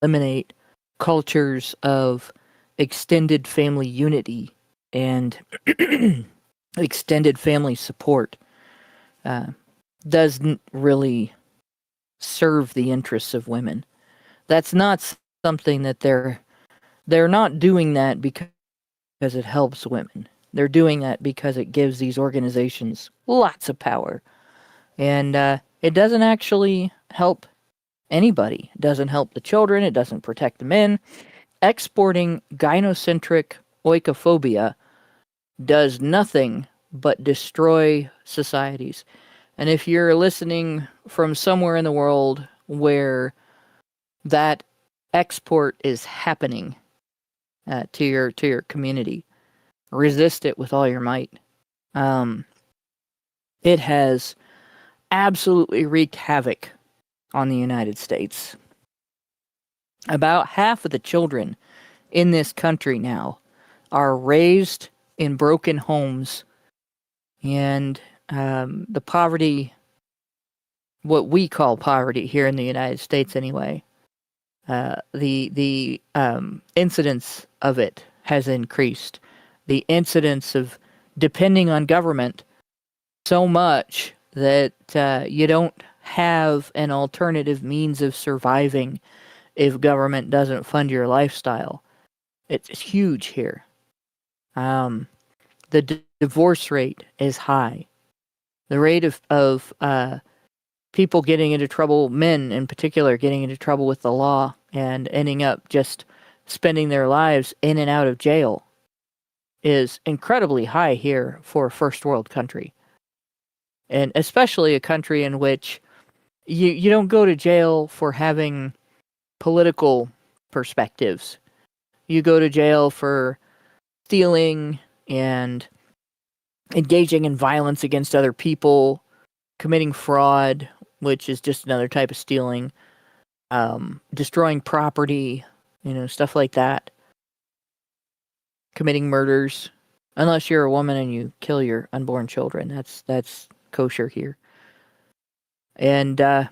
eliminate cultures of extended family unity and extended family support doesn't really serve the interests of women. That's not something that they're not doing that because it helps women. They're doing that because it gives these organizations lots of power. And it doesn't actually help anybody. It doesn't help the children. It doesn't protect the men. Exporting gynocentric oikophobia does nothing but destroy societies. And if you're listening from somewhere in the world where that export is happening to your community, resist it with all your might. It has absolutely wreaked havoc on the United States. About half of the children in this country now are raised in broken homes, and the poverty, what we call poverty here in the United States anyway, the incidence of it has increased. The incidence of depending on government so much that you don't have an alternative means of surviving if government doesn't fund your lifestyle. It's huge here. The divorce rate is high. The rate of people getting into trouble, men in particular, getting into trouble with the law and ending up just spending their lives in and out of jail is incredibly high here for a first world country. And especially a country in which you don't go to jail for having political perspectives. You go to jail for stealing and engaging in violence against other people, committing fraud, which is just another type of stealing, destroying property, stuff like that, committing murders, unless you're a woman and you kill your unborn children. That's kosher here. And the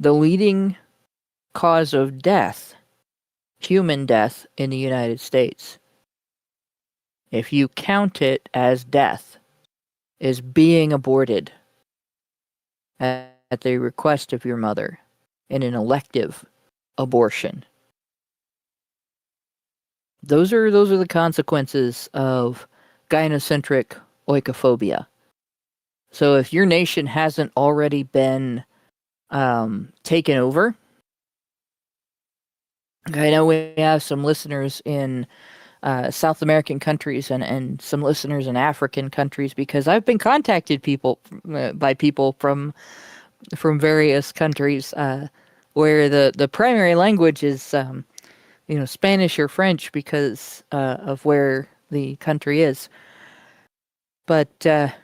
leading cause of death, human death in the United States, if you count it as death, is being aborted at the request of your mother in an elective abortion. Those are the consequences of gynocentric oikophobia. So if your nation hasn't already been taken over, I know we have some listeners in South American countries and some listeners in African countries, because I've been contacted by people from various countries where the primary language is Spanish or French because of where the country is. But don't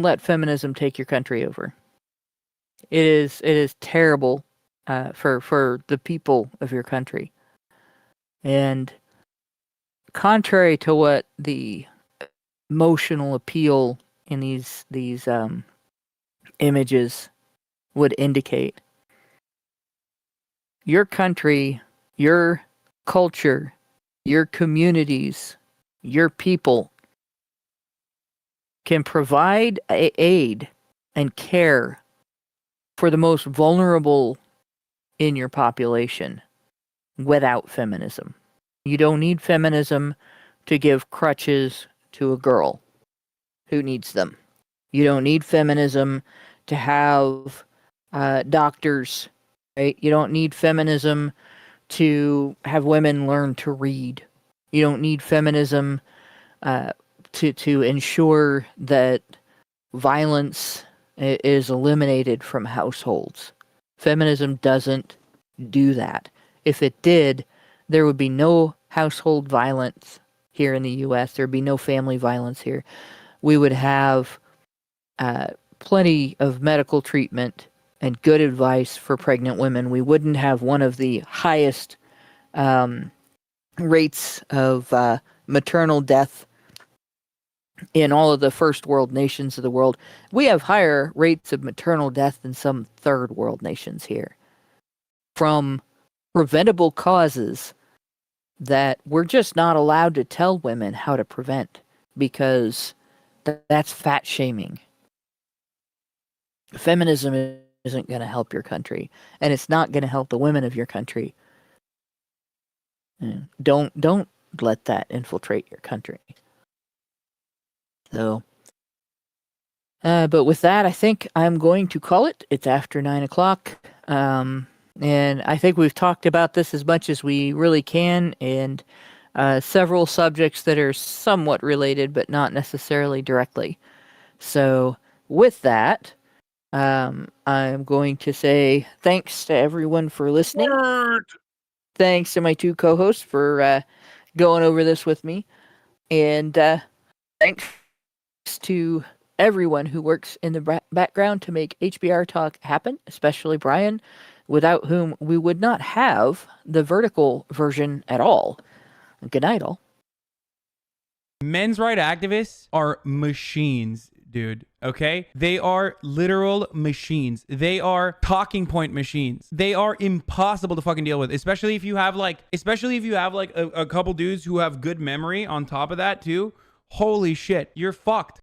let feminism take your country over. It is terrible for the people of your country. And contrary to what the emotional appeal in these images would indicate, your country, your culture, your communities, your people can provide aid and care for the most vulnerable in your population without feminism. You don't need feminism to give crutches to a girl who needs them. You don't need feminism to have doctors, right? You don't need feminism to have women learn to read. You don't need feminism to ensure that violence is eliminated from households. Feminism doesn't do that. If it did, there would be no household violence here in the U.S. There would be no family violence here. We would have plenty of medical treatment and good advice for pregnant women. We wouldn't have one of the highest rates of maternal death in all of the first world nations of the world. We have higher rates of maternal death than some third world nations here from preventable causes that we're just not allowed to tell women how to prevent, because that's fat shaming. Feminism isn't going to help your country, and it's not going to help the women of your country. Don't let that infiltrate your country. So, but with that, I think I'm going to call it. It's after 9 o'clock. And I think we've talked about this as much as we really can, and several subjects that are somewhat related, but not necessarily directly. So with that, I'm going to say thanks to everyone for listening. Thanks to my two co-hosts for going over this with me. And thanks to everyone who works in the background to make HBR Talk happen, especially Brian, without whom we would not have the vertical version at all. Good night, all. Men's rights activists are machines, dude. Okay? They are literal machines. They are talking point machines. They are impossible to fucking deal with, especially if you have like a couple dudes who have good memory on top of that too. Holy shit, you're fucked.